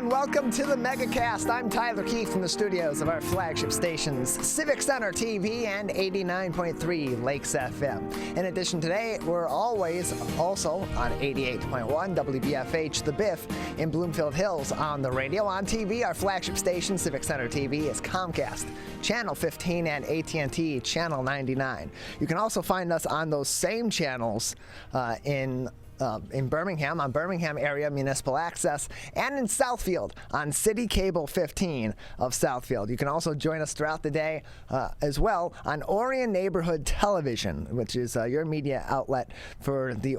and welcome to the Megacast. I'm Tyler Keefe from the studios of our flagship stations, Civic Center TV and 89.3 Lakes FM. In addition, today, we're always also on 88.1 WBFH The Biff in Bloomfield Hills on the radio. On TV, our flagship station, Civic Center TV, is Comcast, Channel 15, and AT&T, Channel 99. You can also find us on those same channels in Birmingham, on Birmingham Area Municipal Access, and in Southfield on City Cable 15 of Southfield. You can also join us throughout the day as well on Orion Neighborhood Television, which is your media outlet for the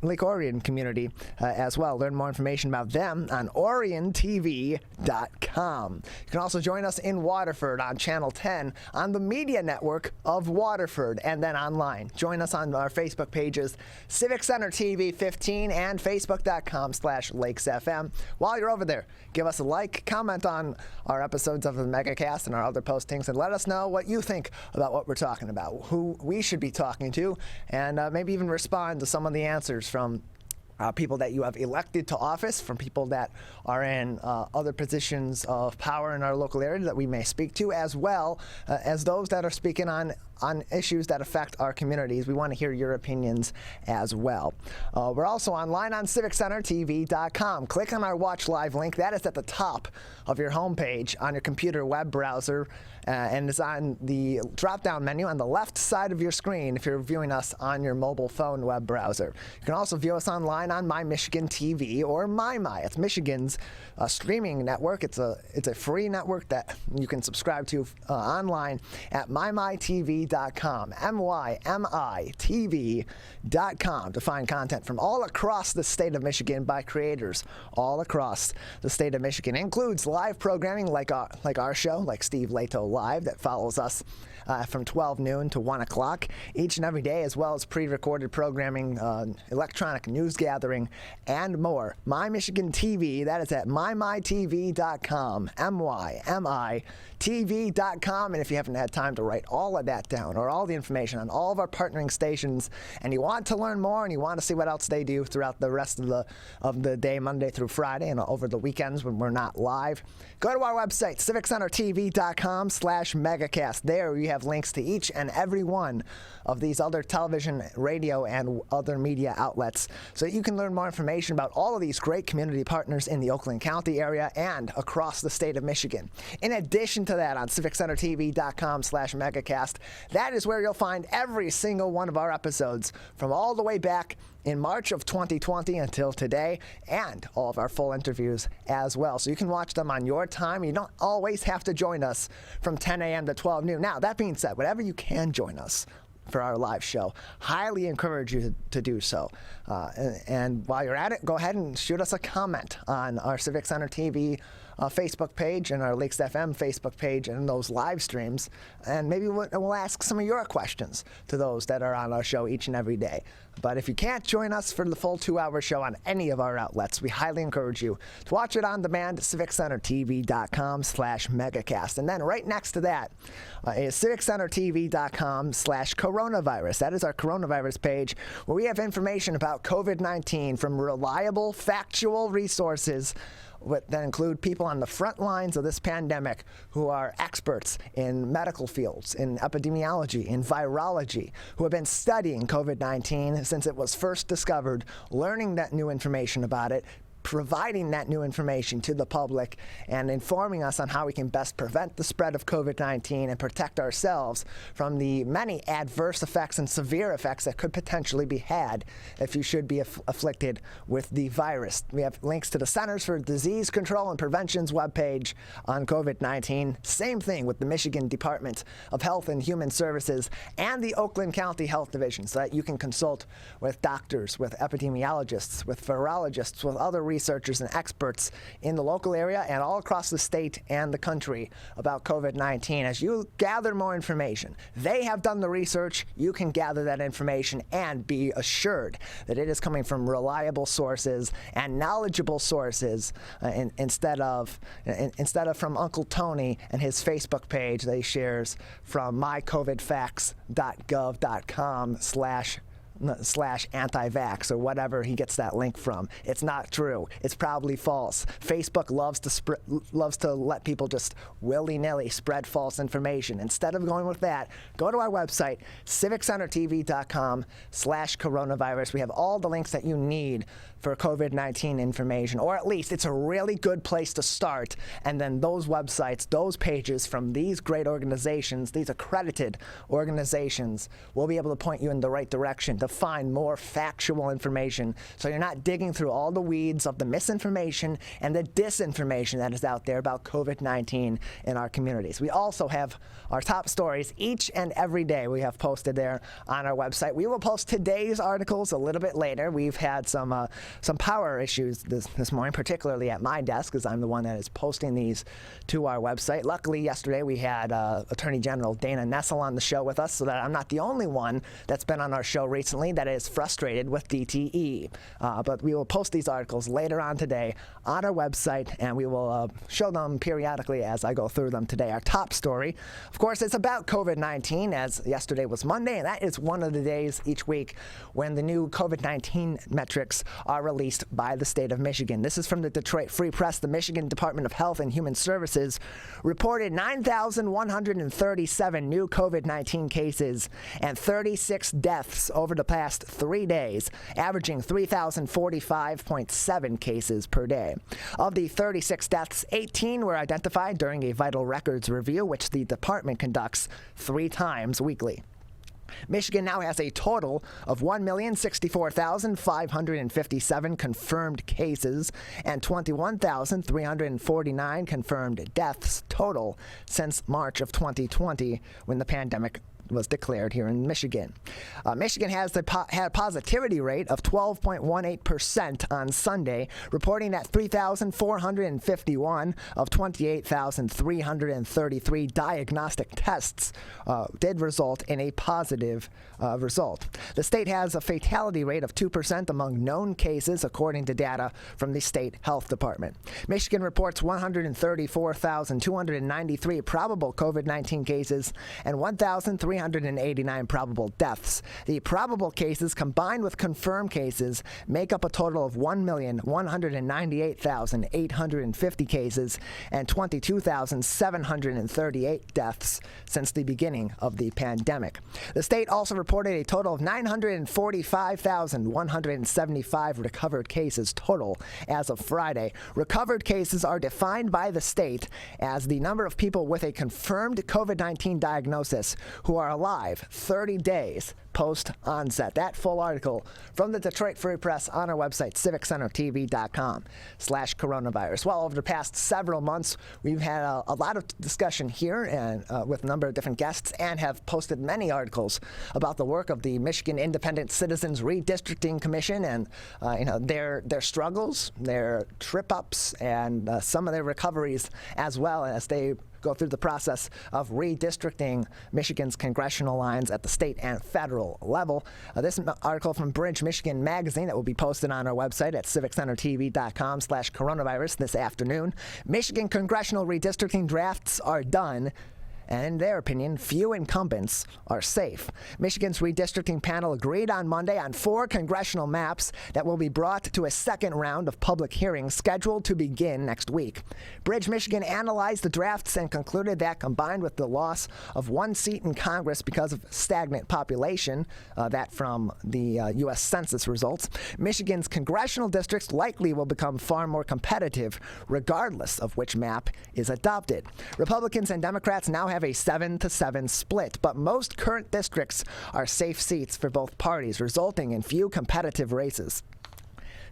Lake Orion community as well. Learn more information about them on oriontv.com. You can also join us in Waterford on Channel 10 on the media network of Waterford, and then online. Join us on our Facebook pages, Civic Center TV 15 and facebook.com/LakesFM. While you're over there, give us a like, comment on our episodes of the Megacast and our other postings, and let us know what you think about what we're talking about, who we should be talking to, and maybe even respond to some of the answers from people that you have elected to office, from people that are in other positions of power in our local area that we may speak to, as well as those that are speaking on issues that affect our communities. We want to hear your opinions as well. We're also online on CivicCenterTV.com. Click on our Watch Live link. That is at the top of your homepage on your computer web browser, and is on the drop-down menu on the left side of your screen if you're viewing us on your mobile phone web browser. You can also view us online on My Michigan TV or MyMy. It's Michigan's streaming network. It's a free network that you can subscribe to online at mymytv.com, mymytv.com, to find content from all across the state of Michigan by creators all across the state of Michigan. It includes live programming like our show, like Steve Leto Live, that follows us from 12 noon to 1 o'clock each and every day, as well as pre-recorded programming, electronic news gathering, and more. My Michigan TV, that is at mymytv.com, mymytv.com, and if you haven't had time to write all of that down, or all the information on all of our partnering stations, and you want to learn more and you want to see what else they do throughout the rest of the day, Monday through Friday, and over the weekends when we're not live, go to our website, CivicCenterTV.com/Megacast. There you have links to each and every one of these other television, radio, and other media outlets, so that you can learn more information about all of these great community partners in the Oakland County area and across the state of Michigan. In addition to that, on CivicCenterTV.com/Megacast, that is where you'll find every single one of our episodes from all the way back in March of 2020 until today, and all of our full interviews as well. So you can watch them on your time. You don't always have to join us from 10 a.m. to 12 noon. Now, that being said, whenever you can join us for our live show, highly encourage you to do so. And while you're at it, go ahead and shoot us a comment on our Civic Center TV Facebook page and our Lakes FM Facebook page and those live streams, and maybe we'll ask some of your questions to those that are on our show each and every day. But if you can't join us for the full 2-hour show on any of our outlets, we highly encourage you to watch it on demand at CivicCenterTV.com/Megacast. And then right next to that is CivicCenterTV.com/Coronavirus. That is our coronavirus page, where we have information about COVID-19 from reliable, factual resources that include people on the front lines of this pandemic who are experts in medical fields, in epidemiology, in virology, who have been studying COVID-19 since it was first discovered, learning that new information about it, providing that new information to the public, and informing us on how we can best prevent the spread of COVID-19 and protect ourselves from the many adverse effects and severe effects that could potentially be had if you should be afflicted with the virus. We have links to the Centers for Disease Control and Prevention's webpage on COVID-19. Same thing with the Michigan Department of Health and Human Services and the Oakland County Health Division, so that you can consult with doctors, with epidemiologists, with virologists, with other researchers and experts in the local area and all across the state and the country about COVID-19. As you gather more information, they have done the research, you can gather that information and be assured that it is coming from reliable sources and knowledgeable sources, instead of from Uncle Tony and his Facebook page that he shares from mycovidfacts.gov.com/ slash anti-vax or whatever he gets that link from. It's not true. It's probably false. Facebook loves to let people just willy-nilly spread false information. Instead of going with that, go to our website, civiccentertv.com/coronavirus. We have all the links that you need for COVID-19 information, or at least it's a really good place to start. And then those websites, those pages from these great organizations, these accredited organizations, will be able to point you in the right direction to find more factual information, so you're not digging through all the weeds of the misinformation and the disinformation that is out there about COVID-19 in our communities. We also have our top stories each and every day we have posted there on our website. We will post today's articles a little bit later. We've had some power issues this morning, particularly at my desk, because I'm the one that is posting these to our website. Luckily, yesterday we had Attorney General Dana Nessel on the show with us, so that I'm not the only one that's been on our show recently that is frustrated with DTE. But we will post these articles later on today on our website, and we will show them periodically as I go through them today. Our top story, of course, is about COVID-19, as yesterday was Monday, and that is one of the days each week when the new COVID-19 metrics are released by the state of Michigan. This is from the Detroit Free Press. The Michigan Department of Health and Human Services reported 9,137 new COVID-19 cases and 36 deaths over the past 3 days, averaging 3,045.7 cases per day. Of the 36 deaths, 18 were identified during a vital records review, which the department conducts 3 times weekly. Michigan now has a total of 1,064,557 confirmed cases and 21,349 confirmed deaths total since March of 2020, when the pandemic was declared here in Michigan. Michigan has had a positivity rate of 12.18% on Sunday, reporting that 3,451 of 28,333 diagnostic tests did result in a positive result. The state has a fatality rate of 2% among known cases, according to data from the state health department. Michigan reports 134,293 probable COVID-19 cases and 1,389 probable deaths. The probable cases combined with confirmed cases make up a total of 1,198,850 cases and 22,738 deaths since the beginning of the pandemic. The state also reported a total of 945,175 recovered cases total as of Friday. Recovered cases are defined by the state as the number of people with a confirmed COVID-19 diagnosis who are alive 30 days post-onset. That full article from the Detroit Free Press on our website, civiccentertv.com/coronavirus. Well, over the past several months, we've had a lot of discussion here and with a number of different guests, and have posted many articles about the work of the Michigan Independent Citizens Redistricting Commission and their struggles, their trip-ups, and some of their recoveries, as well as they go through the process of redistricting Michigan's congressional lines at the state and federal level. This article from Bridge, Michigan Magazine that will be posted on our website at civiccentertv.com/coronavirus this afternoon. Michigan congressional redistricting drafts are done, and in their opinion, few incumbents are safe. Michigan's redistricting panel agreed on Monday on 4 congressional maps that will be brought to a second round of public hearings scheduled to begin next week. Bridge, Michigan analyzed the drafts and concluded that, combined with the loss of 1 seat in Congress because of stagnant population, that from the U.S. Census results, Michigan's congressional districts likely will become far more competitive regardless of which map is adopted. Republicans and Democrats now have a 7-7 split, but most current districts are safe seats for both parties, resulting in few competitive races.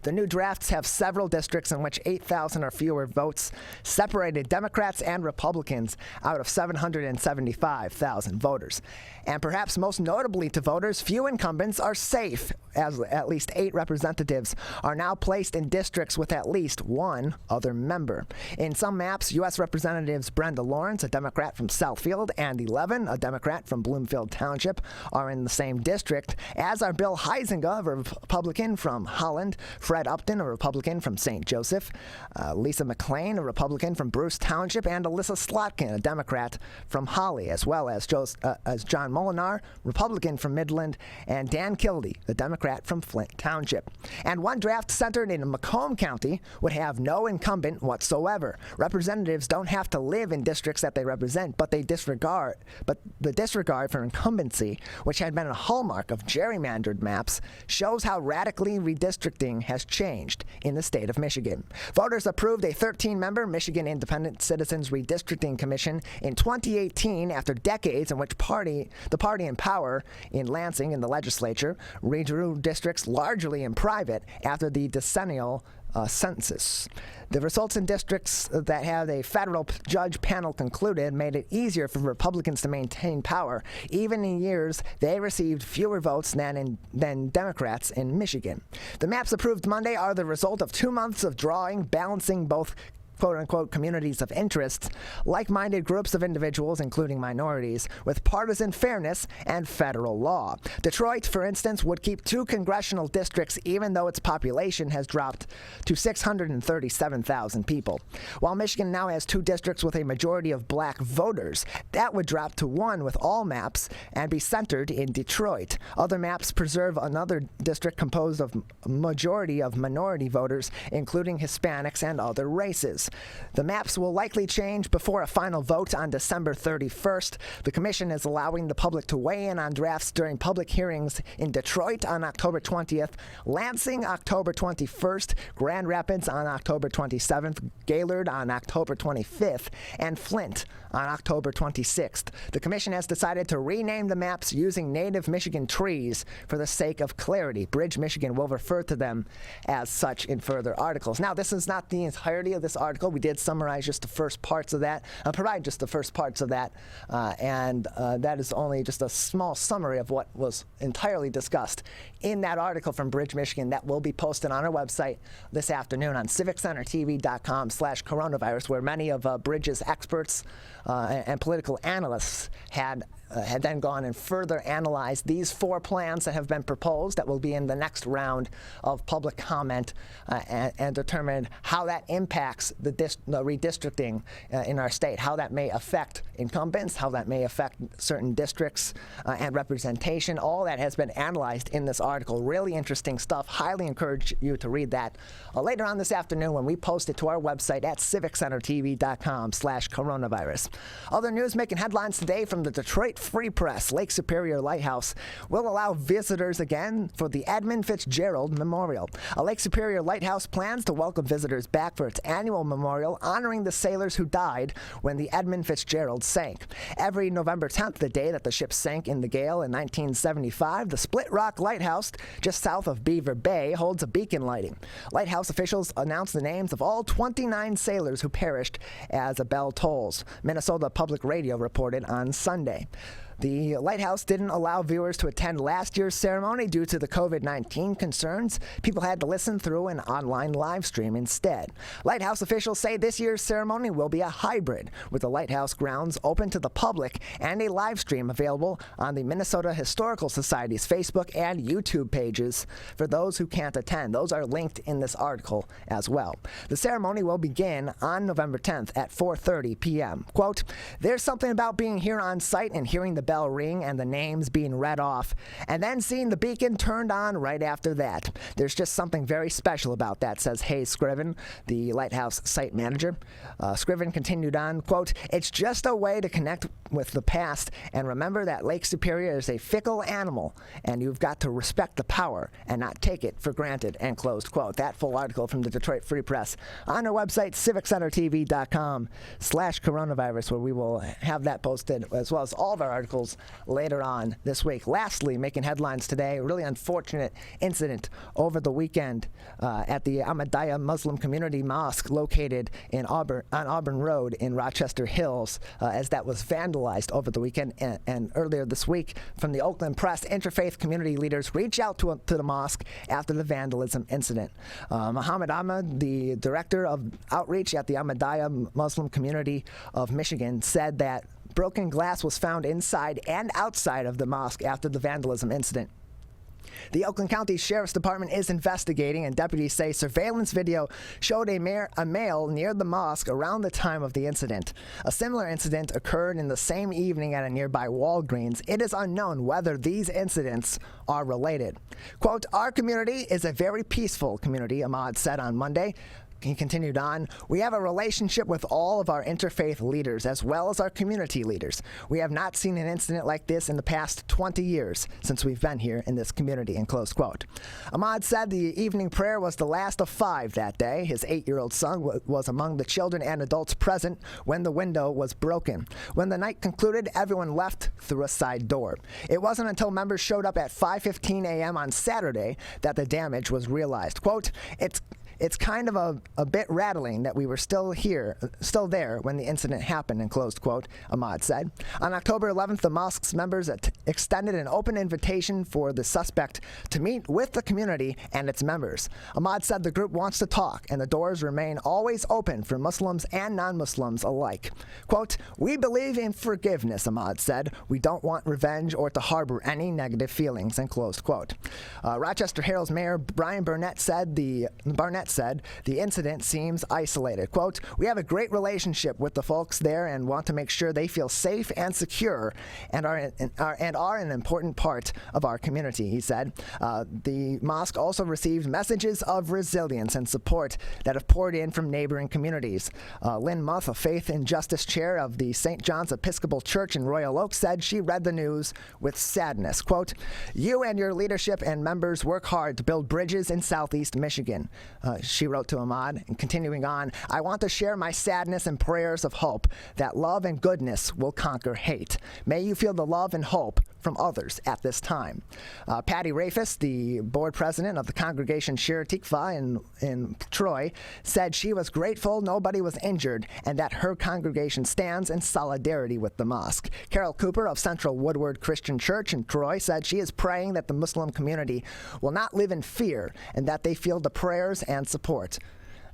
The new drafts have several districts in which 8,000 or fewer votes separated Democrats and Republicans out of 775,000 voters. And perhaps most notably to voters, few incumbents are safe, as at least 8 representatives are now placed in districts with at least 1 other member. In some maps, U.S. Representatives Brenda Lawrence, a Democrat from Southfield, and 11, a Democrat from Bloomfield Township, are in the same district, as are Bill Huizenga, a Republican from Holland, Fred Upton, a Republican from St. Joseph, Lisa McClain, a Republican from Bruce Township, and Alyssa Slotkin, a Democrat from Holly, as well as John Molinar, Republican from Midland, and Dan Kildee, the Democrat from Flint Township. And one draft centered in Macomb County would have no incumbent whatsoever. Representatives don't have to live in districts that they represent, but the disregard for incumbency, which had been a hallmark of gerrymandered maps, shows how radically redistricting has changed in the state of Michigan. Voters approved a 13-member Michigan Independent Citizens Redistricting Commission in 2018 after decades in which the party in power in Lansing in the legislature redrew districts largely in private after the decennial census. The results in districts that had a federal judge panel concluded made it easier for Republicans to maintain power, even in years they received fewer votes than Democrats in Michigan. The maps approved Monday are the result of 2 months of drawing, balancing both quote-unquote communities of interest, like-minded groups of individuals, including minorities, with partisan fairness and federal law. Detroit, for instance, would keep 2 congressional districts even though its population has dropped to 637,000 people. While Michigan now has 2 districts with a majority of black voters, that would drop to 1 with all maps and be centered in Detroit. Other maps preserve another district composed of a majority of minority voters, including Hispanics and other races. The maps will likely change before a final vote on December 31st. The commission is allowing the public to weigh in on drafts during public hearings in Detroit on October 20th, Lansing October 21st, Grand Rapids on October 27th, Gaylord on October 25th, and Flint on October 26th. The commission has decided to rename the maps using native Michigan trees for the sake of clarity. Bridge, Michigan will refer to them as such in further articles. Now, this is not the entirety of this article. We did summarize just the first parts of that, provide just the first parts of that, and that is only just a small summary of what was entirely discussed in that article from Bridge, Michigan that will be posted on our website this afternoon on civiccentertv.com/coronavirus, where many of Bridge's experts and political analysts had then gone and further analyzed these 4 plans that have been proposed that will be in the next round of public comment and determined how that impacts the redistricting in our state, how that may affect incumbents, how that may affect certain districts and representation. All that has been analyzed in this article. Really interesting stuff. Highly encourage you to read that later on this afternoon when we post it to our website at civiccentertv.com/coronavirus. Other news making headlines today from the Detroit Free Press. Lake Superior Lighthouse will allow visitors again for the Edmund Fitzgerald Memorial. A Lake Superior Lighthouse plans to welcome visitors back for its annual memorial honoring the sailors who died when the Edmund Fitzgerald sank. Every November 10th, the day that the ship sank in the gale in 1975, the Split Rock Lighthouse, just south of Beaver Bay, holds a beacon lighting. Lighthouse officials announced the names of all 29 sailors who perished as a bell tolls. Minnesota Public Radio reported on Sunday. The lighthouse didn't allow viewers to attend last year's ceremony due to the COVID-19 concerns. People had to listen through an online live stream instead. Lighthouse officials say this year's ceremony will be a hybrid, with the lighthouse grounds open to the public and a live stream available on the Minnesota Historical Society's Facebook and YouTube pages for those who can't attend. Those are linked in this article as well. The ceremony will begin on November 10th at 4:30 p.m. Quote, "There's something about being here on site and hearing the bell ring and the names being read off, and then seeing the beacon turned on right after that. There's just something very special about that," says Hayes Scriven, the lighthouse site manager. Scriven continued on, quote, "It's just a way to connect with the past and remember that Lake Superior is a fickle animal, and you've got to respect the power and not take it for granted," end closed quote. That full article from the Detroit Free Press on our website, civiccentertv.com/coronavirus, where we will have that posted, as well as all of our articles later on this week. Lastly, making headlines today, a really unfortunate incident over the weekend at the Ahmadiyya Muslim Community Mosque located on Auburn Road in Rochester Hills, as that was vandalized over the weekend. And earlier this week, from the Oakland Press, interfaith community leaders reached out to the mosque after the vandalism incident. Muhammad Ahmad, the director of outreach at the Ahmadiyya Muslim Community of Michigan, said that broken glass was found inside and outside of the mosque after the vandalism incident. The Oakland County Sheriff's Department is investigating, and deputies say surveillance video showed a male near the mosque around the time of the incident. A similar incident occurred in the same evening at a nearby Walgreens. It is unknown whether these incidents are related. Quote, "Our community is a very peaceful community," Ahmad said on Monday. He continued on, "We have a relationship with all of our interfaith leaders as well as our community leaders. We have not seen an incident like this in the past 20 years since we've been here in this community," end close quote. Ahmad said the evening prayer was the last of 5 that day. His 8-year-old son was among the children and adults present when the window was broken. When the night concluded, everyone left through a side door. It wasn't until members showed up at 5:15 a.m. on Saturday that the damage was realized. Quote, It's kind of a bit rattling that we were still there when the incident happened," end close quote, Ahmad said. On October 11th, the mosque's members extended an open invitation for the suspect to meet with the community and its members. Ahmad said the group wants to talk, and the doors remain always open for Muslims and non-Muslims alike. Quote, "We believe in forgiveness," Ahmad said. "We don't want revenge or to harbor any negative feelings," end close quote. Rochester Herald's Mayor Brian Burnett said the incident seems isolated. Quote, "We have a great relationship with the folks there and want to make sure they feel safe and secure and are an important part of our community," he said. The mosque also received messages of resilience and support that have poured in from neighboring communities. Lynn Muth, a Faith and Justice Chair of the St. John's Episcopal Church in Royal Oak, said she read the news with sadness. Quote, "You and your leadership and members work hard to build bridges in Southeast Michigan," she wrote to Ahmad, and continuing on, "I want to share my sadness and prayers of hope that love and goodness will conquer hate. May you feel the love and hope from others at this time." Patty Rafis, the board president of the congregation Shir Tikva in Troy, said she was grateful nobody was injured and that her congregation stands in solidarity with the mosque. Carol Cooper of Central Woodward Christian Church in Troy said she is praying that the Muslim community will not live in fear and that they feel the prayers and support.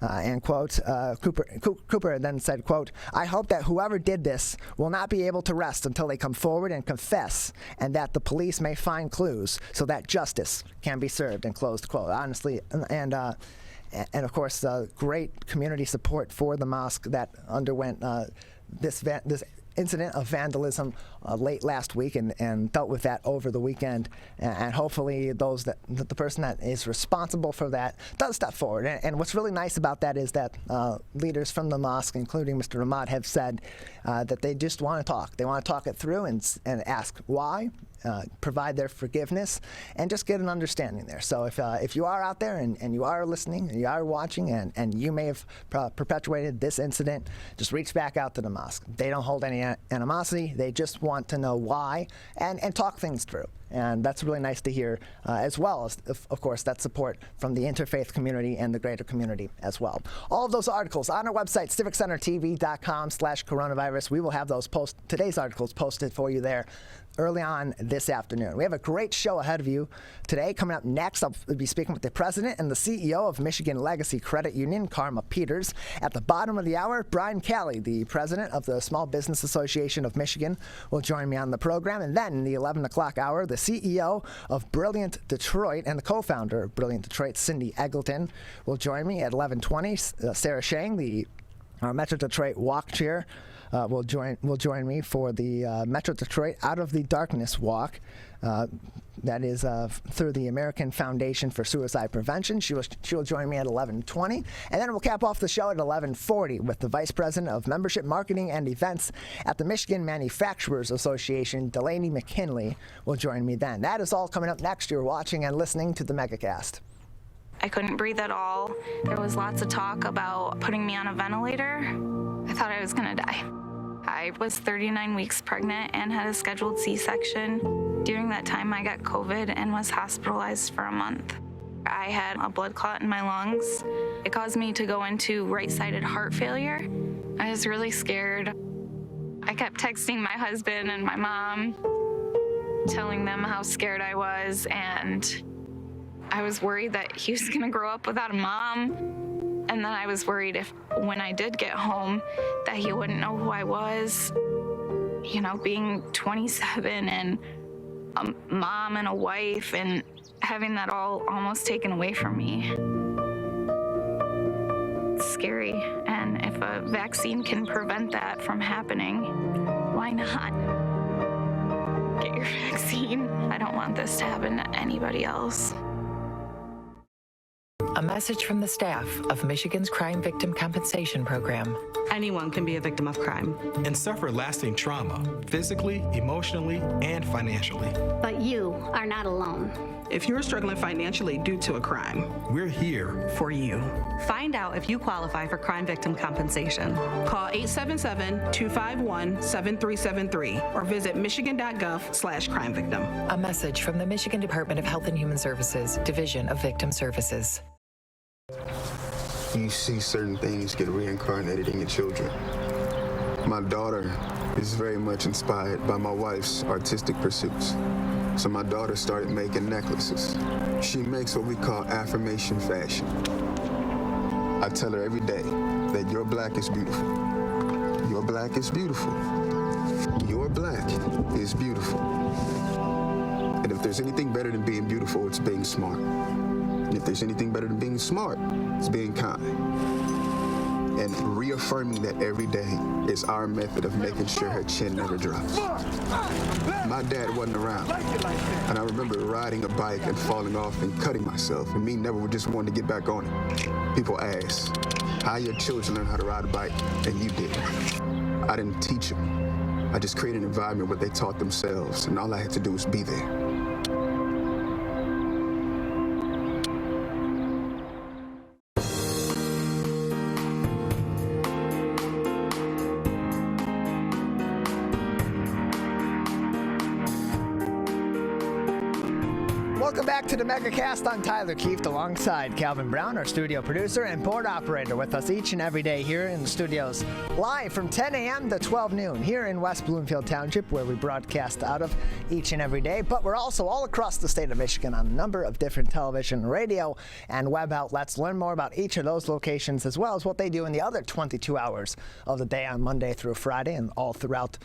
End quote. Cooper then said, quote, "I hope that whoever did this will not be able to rest until they come forward and confess, and that the police may find clues so that justice can be served," end closed quote. Honestly, and of course, great community support for the mosque that underwent this incident of vandalism late last week and dealt with that over the weekend, and hopefully the person that is responsible for that does step forward. And what's really nice about that is that leaders from the mosque, including Mr. Ahmad, have said that they just want to talk. They want to talk it through and ask why, provide their forgiveness, and just get an understanding there. So if you are out there and you are listening, and you are watching, and you may have perpetuated this incident, just reach back out to the mosque. They don't hold any animosity. They just want to know why and talk things through. And that's really nice to hear, as well as, of course, that support from the interfaith community and the greater community as well. All of those articles on our website, civiccentertv.com/coronavirus. We will have those today's articles posted for you there early on this afternoon. We have a great show ahead of you today. Coming up next, I'll be speaking with the president and the CEO of Michigan Legacy Credit Union, Karma Peters. At the bottom of the hour, Brian Calley, the president of the Small Business Association of Michigan, will join me on the program. And then in the 11 o'clock hour, the CEO of Brilliant Detroit and the co-founder of Brilliant Detroit, Cindy Eggleton, will join me at 11:20. Sarah Schang, the Metro Detroit Walk Chair, will join me for the Metro Detroit Out of the Darkness Walk. That is through the American Foundation for Suicide Prevention. She will join me at 11:20, and then we'll cap off the show at 11:40 with the Vice President of Membership Marketing and Events at the Michigan Manufacturers Association, Delaney McKinley, will join me then. That is all coming up next. You're watching and listening to the Megacast. I couldn't breathe at all. There was lots of talk about putting me on a ventilator. I thought I was gonna die. I was 39 weeks pregnant and had a scheduled C-section. During that time, I got COVID and was hospitalized for a month. I had a blood clot in my lungs. It caused me to go into right-sided heart failure. I was really scared. I kept texting my husband and my mom, telling them how scared I was, and I was worried that he was gonna grow up without a mom. And then I was worried when I did get home, that he wouldn't know who I was. You know, being 27 and a mom and a wife, and having that all almost taken away from me. It's scary, and if a vaccine can prevent that from happening, why not? Get your vaccine. I don't want this to happen to anybody else. A message from the staff of Michigan's Crime Victim Compensation Program. Anyone can be a victim of crime and suffer lasting trauma, physically, emotionally, and financially. But you are not alone. If you're struggling financially due to a crime, we're here for you. Find out if you qualify for crime victim compensation. Call 877-251-7373 or visit michigan.gov/crime victim. A message from the Michigan Department of Health and Human Services, Division of Victim Services. You see certain things get reincarnated in your children. My daughter is very much inspired by my wife's artistic pursuits. So my daughter started making necklaces. She makes what we call affirmation fashion. I tell her every day that your black is beautiful. Your black is beautiful. Your black is beautiful. And if there's anything better than being beautiful, it's being smart. And if there's anything better than being smart, it's being kind. And reaffirming that every day is our method of making sure her chin never drops. My dad wasn't around, and I remember riding a bike and falling off and cutting myself, and me never just wanting to get back on it. People ask, how your children learn how to ride a bike, and you didn't. I didn't teach them. I just created an environment where they taught themselves, and all I had to do was be there. Welcome back to the Megacast. I'm Tyler Kieft alongside Calvin Brown, our studio producer and board operator, with us each and every day here in the studios, live from 10 a.m. to 12 noon here in West Bloomfield Township, where we broadcast out of each and every day. But we're also all across the state of Michigan on a number of different television, radio, and web outlets. Learn more about each of those locations as well as what they do in the other 22 hours of the day on Monday through Friday and all throughout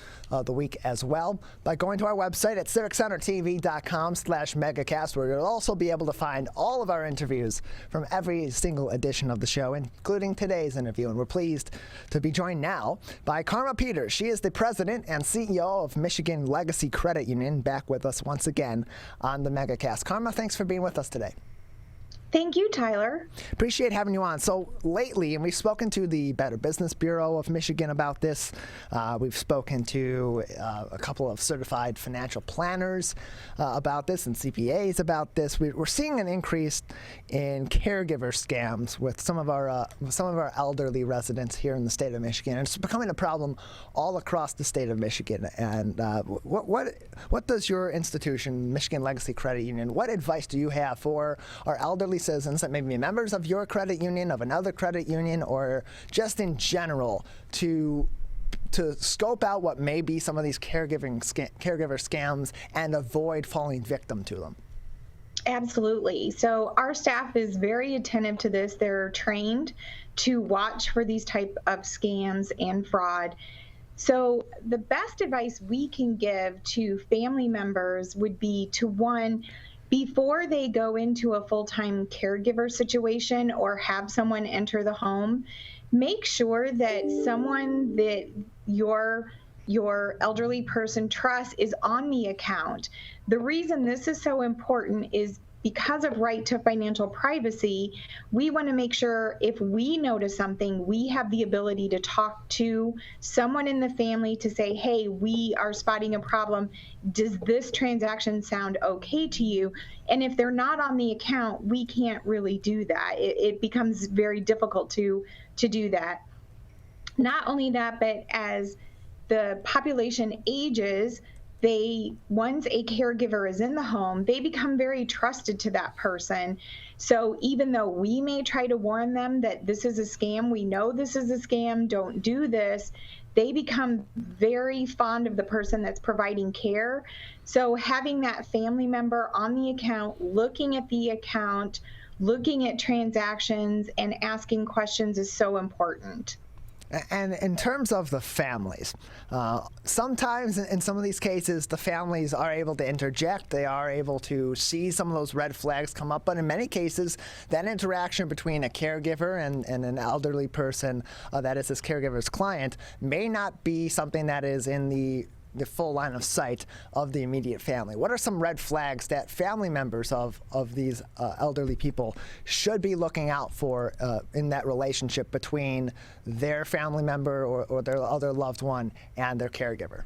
the week as well by going to our website at civiccentertv.com/megacast, where you'll also be able to find all of our interviews from every single edition of the show, including today's interview. And we're pleased to be joined now by Karma Peters. She is the president and CEO of Michigan Legacy Credit Union, back with us once again on the Megacast. Karma, thanks for being with us today. Thank you, Tyler. Appreciate having you on. So lately, and we've spoken to the Better Business Bureau of Michigan about this. We've spoken to a couple of certified financial planners about this and CPAs about this. We're seeing an increase in caregiver scams with some of our elderly residents here in the state of Michigan. And it's becoming a problem all across the state of Michigan. And what does your institution, Michigan Legacy Credit Union, what advice do you have for our elderly citizens that may be members of your credit union, of another credit union, or just in general to scope out what may be some of these caregiver scams and avoid falling victim to them? Absolutely. So our staff is very attentive to this. They're trained to watch for these type of scams and fraud. So the best advice we can give to family members would be to, one, before they go into a full-time caregiver situation or have someone enter the home, make sure that someone that your elderly person trusts is on the account. The reason this is so important is because of right to financial privacy. We want to make sure if we notice something, we have the ability to talk to someone in the family to say, hey, we are spotting a problem. Does this transaction sound okay to you? And if they're not on the account, we can't really do that. It becomes very difficult to do that. Not only that, but as the population ages, once a caregiver is in the home, they become very trusted to that person. So even though we may try to warn them that this is a scam, we know this is a scam, don't do this, they become very fond of the person that's providing care. So having that family member on the account, looking at the account, looking at transactions, and asking questions is so important. And in terms of the families, sometimes in some of these cases, the families are able to interject. They are able to see some of those red flags come up. But in many cases, that interaction between a caregiver and an elderly person, that is this caregiver's client, may not be something that is in the full line of sight of the immediate family. What are some red flags that family members of these elderly people should be looking out for in that relationship between their family member or their other loved one and their caregiver?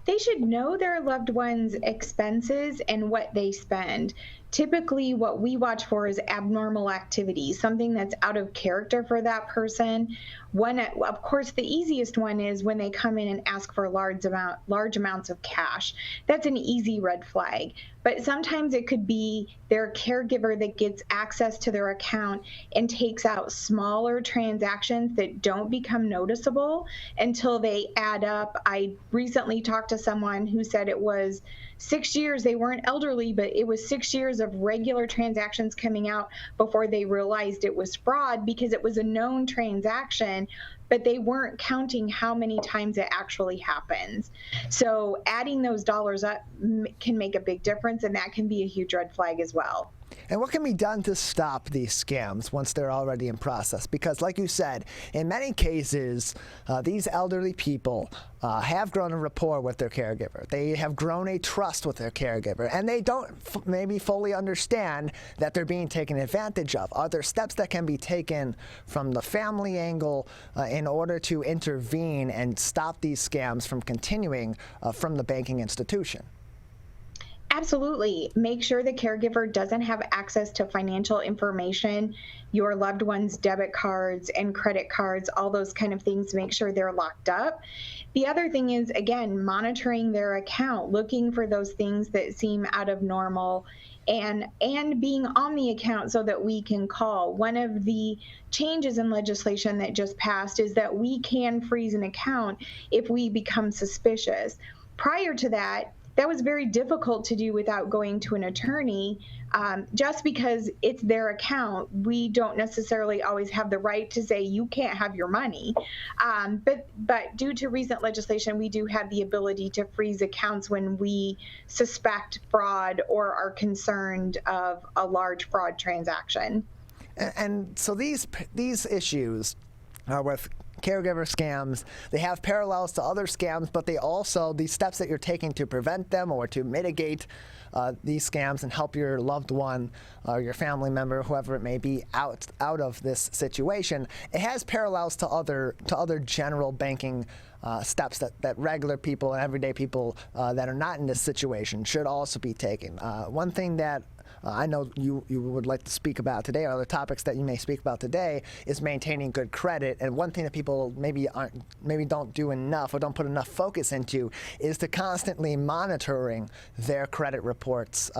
They should know their loved one's expenses and what they spend. Typically, what we watch for is abnormal activity, something that's out of character for that person. Of course, the easiest one is when they come in and ask for large amounts of cash. That's an easy red flag. But sometimes it could be their caregiver that gets access to their account and takes out smaller transactions that don't become noticeable until they add up. I recently talked to someone who said it was 6 years, they weren't elderly, but it was 6 years of regular transactions coming out before they realized it was fraud, because it was a known transaction, but they weren't counting how many times it actually happens. So adding those dollars up can make a big difference, and that can be a huge red flag as well. And what can be done to stop these scams once they're already in process? Because like you said, in many cases, these elderly people have grown a rapport with their caregiver. They have grown a trust with their caregiver, and they don't maybe fully understand that they're being taken advantage of. Are there steps that can be taken from the family angle in order to intervene and stop these scams from continuing from the banking institution? Absolutely. Make sure the caregiver doesn't have access to financial information, your loved one's debit cards and credit cards, all those kind of things. Make sure they're locked up. The other thing is, again, monitoring their account, looking for those things that seem out of normal, and being on the account so that we can call. One of the changes in legislation that just passed is that we can freeze an account if we become suspicious. Prior to that, that was very difficult to do without going to an attorney. Just because it's their account, we don't necessarily always have the right to say you can't have your money. But due to recent legislation, we do have the ability to freeze accounts when we suspect fraud or are concerned of a large fraud transaction. And so these issues with caregiver scams, they have parallels to other scams, but they also, these steps that you're taking to prevent them or to mitigate these scams and help your loved one or your family member, whoever it may be, out of this situation, it has parallels to other general banking steps that regular people and everyday people that are not in this situation should also be taking. One thing that I know you would like to speak about today, or other topics that you may speak about today, is maintaining good credit. And one thing that people maybe don't do enough or don't put enough focus into is to constantly monitoring their credit reports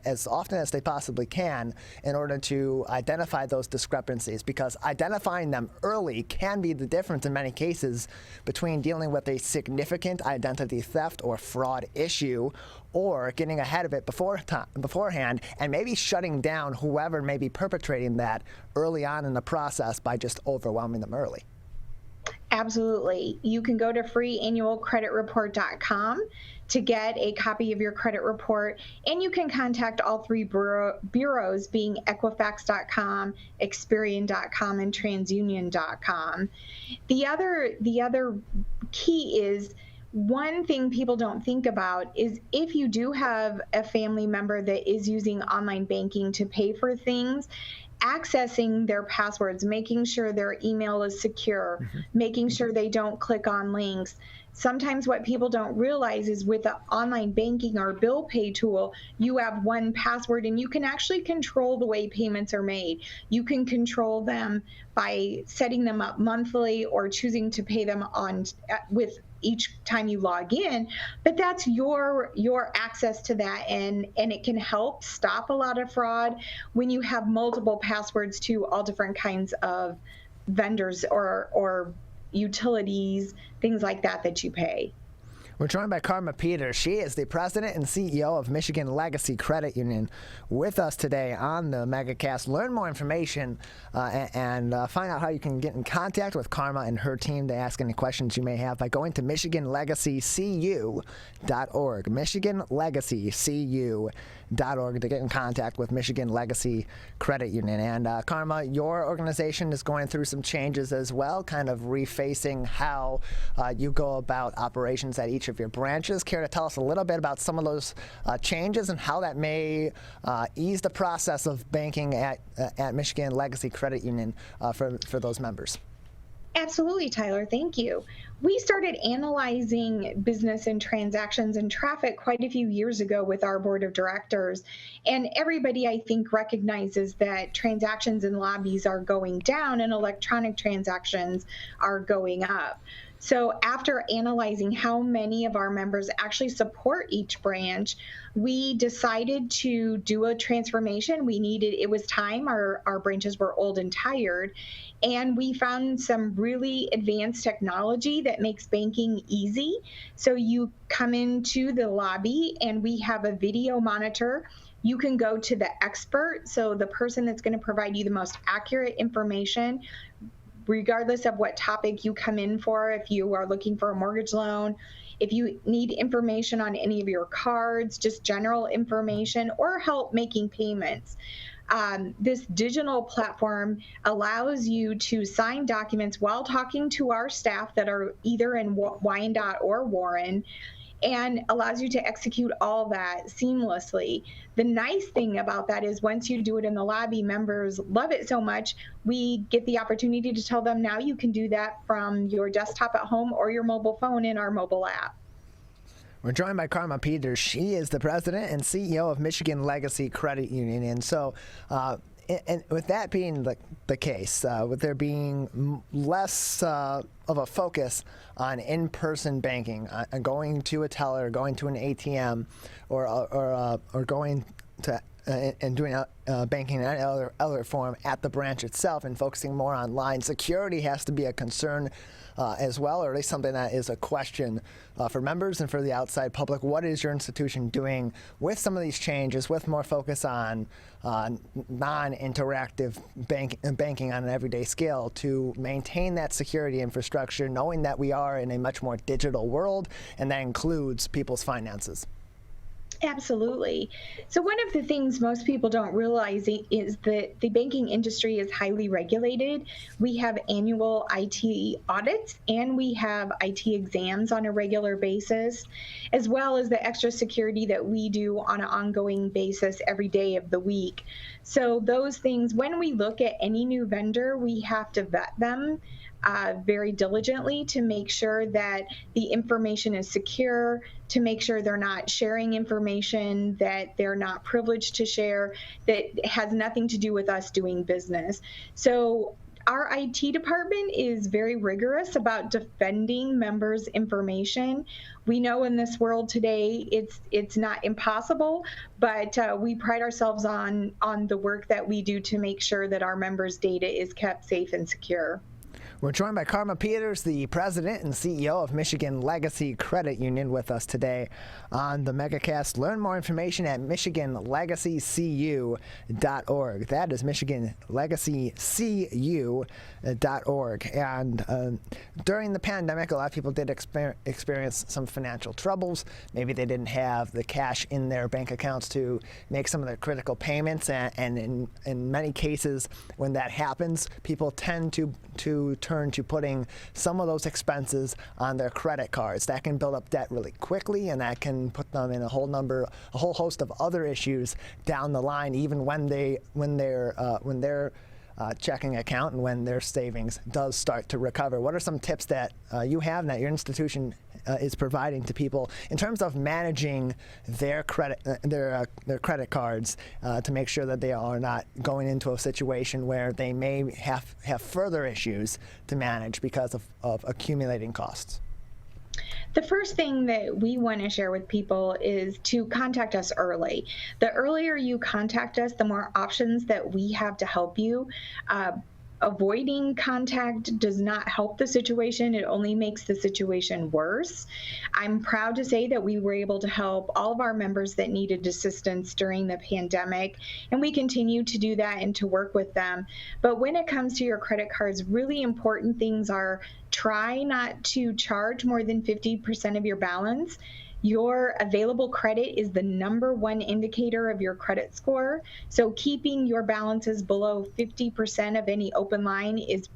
as often as they possibly can in order to identify those discrepancies, because identifying them early can be the difference in many cases between dealing with a significant identity theft or fraud issue or getting ahead of it beforehand and maybe shutting down whoever may be perpetrating that early on in the process by just overwhelming them early. Absolutely. You can go to freeannualcreditreport.com to get a copy of your credit report, and you can contact all three bureaus, being Equifax.com, Experian.com, and TransUnion.com. The other key is, one thing people don't think about is if you do have a family member that is using online banking to pay for things, accessing their passwords, making sure their email is secure, making sure they don't click on links. Sometimes what people don't realize is with the online banking or bill pay tool, you have one password and you can actually control the way payments are made. You can control them by setting them up monthly or choosing to pay them with each time you log in, but that's your access to that, and it can help stop a lot of fraud when you have multiple passwords to all different kinds of vendors or utilities, things like that you pay. We're joined by Karma Peters. She is the president and CEO of Michigan Legacy Credit Union with us today on the Megacast. Learn more information and find out how you can get in contact with Karma and her team to ask any questions you may have by going to MichiganLegacyCU.org. MichiganLegacyCU.org to get in contact with Michigan Legacy Credit Union. And Karma, your organization is going through some changes as well, kind of refacing how you go about operations at each of your branches. Care to tell us a little bit about some of those changes and how that may ease the process of banking at Michigan Legacy Credit Union for those members? Absolutely, Tyler. Thank you. We started analyzing business and transactions and traffic quite a few years ago with our board of directors. And everybody, I think, recognizes that transactions in lobbies are going down and electronic transactions are going up. So after analyzing how many of our members actually support each branch, we decided to do a transformation. It was time. Our branches were old and tired. And we found some really advanced technology that makes banking easy. So you come into the lobby and we have a video monitor. You can go to the expert, so the person that's going to provide you the most accurate information, regardless of what topic you come in for. If you are looking for a mortgage loan, if you need information on any of your cards, just general information, or help making payments. This digital platform allows you to sign documents while talking to our staff that are either in Wyandotte or Warren, and allows you to execute all that seamlessly. The nice thing about that is once you do it in the lobby, members love it so much, we get the opportunity to tell them now you can do that from your desktop at home or your mobile phone in our mobile app. We're joined by Karma Peters. She is the president and CEO of Michigan Legacy Credit Union. And so, and with that being the case, with there being less of a focus on in-person banking, going to a teller, going to an ATM, or going to and doing banking in any other form at the branch itself, and focusing more online, security has to be a concern as well, or at least something that is a question for members and for the outside public. What is your institution doing with some of these changes, with more focus on non-interactive banking on an everyday scale, to maintain that security infrastructure, knowing that we are in a much more digital world, and that includes people's finances? Absolutely. So one of the things most people don't realize is that the banking industry is highly regulated. We have annual IT audits and we have IT exams on a regular basis, as well as the extra security that we do on an ongoing basis every day of the week. So those things, when we look at any new vendor, we have to vet them very diligently to make sure that the information is secure, to make sure they're not sharing information that they're not privileged to share, that has nothing to do with us doing business. So our IT department is very rigorous about defending members' information. We know in this world today it's not impossible, but we pride ourselves on the work that we do to make sure that our members' data is kept safe and secure. We're joined by Karma Peters, the president and CEO of Michigan Legacy Credit Union, with us today on the Megacast. Learn more information at MichiganLegacyCU.org. That is MichiganLegacyCU.org. And during the pandemic, a lot of people did experience some financial troubles. Maybe they didn't have the cash in their bank accounts to make some of their critical payments. And in many cases, when that happens, people tend to turn to putting some of those expenses on their credit cards. That can build up debt really quickly, and that can put them in a whole host of other issues down the line, even when their checking account and when their savings does start to recover. What are some tips that you have and that your institution is providing to people in terms of managing their credit cards to make sure that they are not going into a situation where they may have further issues to manage because of accumulating costs? The first thing that we want to share with people is to contact us early. The earlier you contact us, the more options that we have to help you. avoiding contact does not help the situation. It only makes the situation worse. I'm proud to say that we were able to help all of our members that needed assistance during the pandemic, and we continue to do that and to work with them. But when it comes to your credit cards, really important things are try not to charge more than 50% of your balance. Your available credit is the #1 indicator of your credit score. So keeping your balances below 50% of any open line is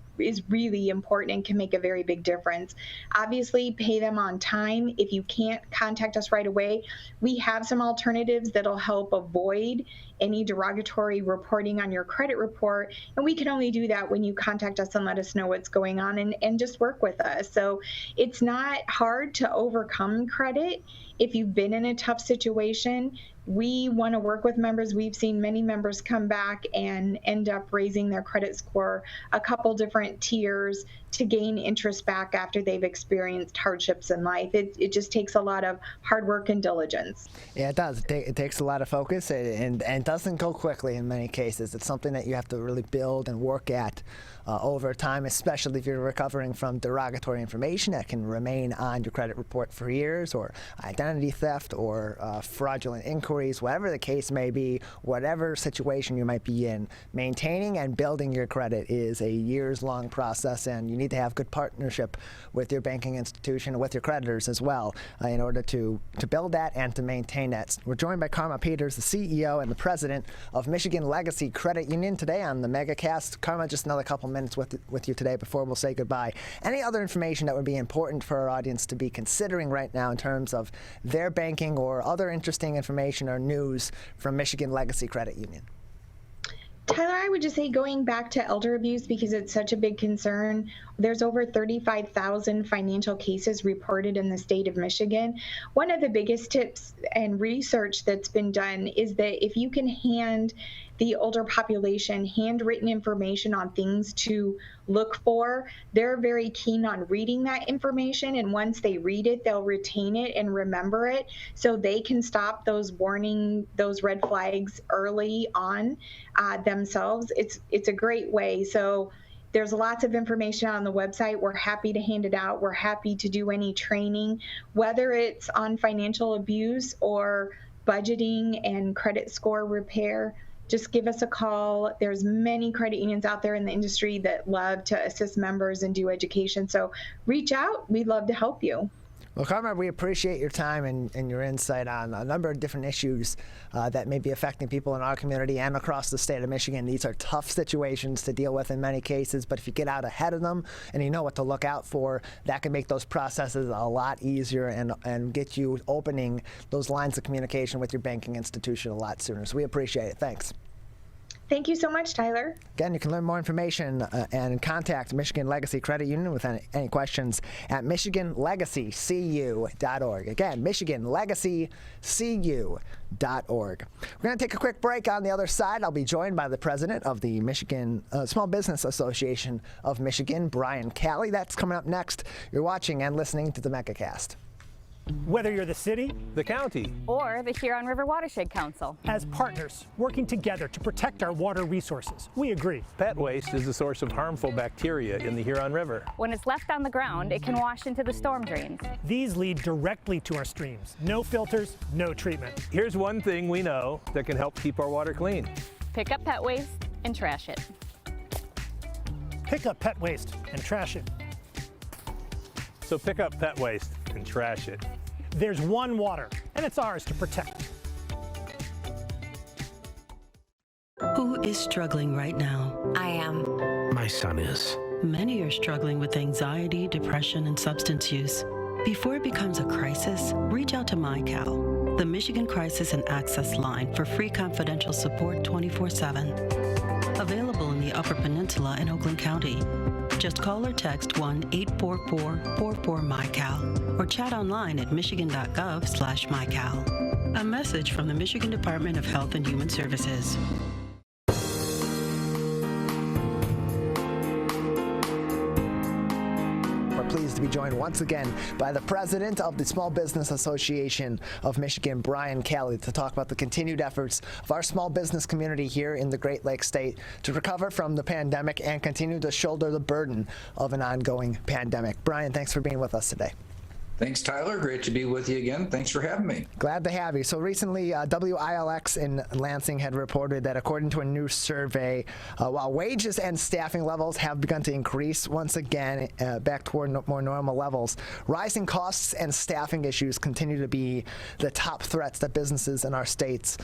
really important and can make a very big difference. Obviously, pay them on time. If you can't contact us right away, we have some alternatives that'll help avoid any derogatory reporting on your credit report. And we can only do that when you contact us and let us know what's going on and just work with us. So it's not hard to overcome credit. If you've been in a tough situation, we want to work with members. We've seen many members come back and end up raising their credit score a couple different tiers to gain interest back after they've experienced hardships in life. It just takes a lot of hard work and diligence. Yeah, it does. It takes a lot of focus and doesn't go quickly in many cases. It's something that you have to really build and work at over time, especially if you're recovering from derogatory information that can remain on your credit report for years, or identity theft, or fraudulent inquiries, whatever the case may be, whatever situation you might be in. Maintaining and building your credit is a years-long process, and you need to have good partnership with your banking institution and with your creditors as well in order to build that and to maintain that. We're joined by Karma Peters, the CEO and the president of Michigan Legacy Credit Union, today on the Megacast. Karma, just another couple minutes with you today before we'll say goodbye. Any other information that would be important for our audience to be considering right now in terms of their banking or other interesting information or news from Michigan Legacy Credit Union? Tyler, I would just say, going back to elder abuse, because it's such a big concern, there's over 35,000 financial cases reported in the state of Michigan. One of the biggest tips and research that's been done is that if you can hand the older population handwritten information on things to look for, they're very keen on reading that information, and once they read it, they'll retain it and remember it, so they can stop those red flags early on themselves. It's a great way. So there's lots of information on the website. We're happy to hand it out. We're happy to do any training, whether it's on financial abuse or budgeting and credit score repair. Just give us a call. There's many credit unions out there in the industry that love to assist members and do education. So reach out. We'd love to help you. Well, Karma, we appreciate your time and your insight on a number of different issues that may be affecting people in our community and across the state of Michigan. These are tough situations to deal with in many cases, but if you get out ahead of them and you know what to look out for, that can make those processes a lot easier and get you opening those lines of communication with your banking institution a lot sooner. So we appreciate it. Thanks. Thank you so much, Tyler. Again, you can learn more information and contact Michigan Legacy Credit Union with any questions at MichiganLegacyCU.org. Again, MichiganLegacyCU.org. We're going to take a quick break. On the other side, I'll be joined by the president of the Michigan Small Business Association of Michigan, Brian Calley. That's coming up next. You're watching and listening to the Megacast. Whether you're the city, the county, or the Huron River Watershed Council. As partners working together to protect our water resources, we agree. Pet waste is the source of harmful bacteria in the Huron River. When it's left on the ground, it can wash into the storm drains. These lead directly to our streams. No filters, no treatment. Here's one thing we know that can help keep our water clean. Pick up pet waste and trash it. Pick up pet waste and trash it. So pick up pet waste and trash it. There's one water, and it's ours to protect. Who is struggling right now? I am. My son is. Many are struggling with anxiety, depression, and substance use. Before it becomes a crisis, reach out to MyCal, the Michigan Crisis and Access Line, for free confidential support 24/7. Available in the Upper Peninsula and Oakland County. Just call or text 1-844-44-MyCal or chat online at michigan.gov/MyCal. A message from the Michigan Department of Health and Human Services. We're pleased to to be joined once again by the president of the Small Business Association of Michigan, Brian Kelly, to talk about the continued efforts of our small business community here in the Great Lakes State to recover from the pandemic and continue to shoulder the burden of an ongoing pandemic. Brian, thanks for being with us today. Thanks, Tyler. Great to be with you again. Thanks for having me. Glad to have you. So recently, WILX in Lansing had reported that according to a new survey, while wages and staffing levels have begun to increase once again back toward more normal levels, rising costs and staffing issues continue to be the top threats that businesses in our state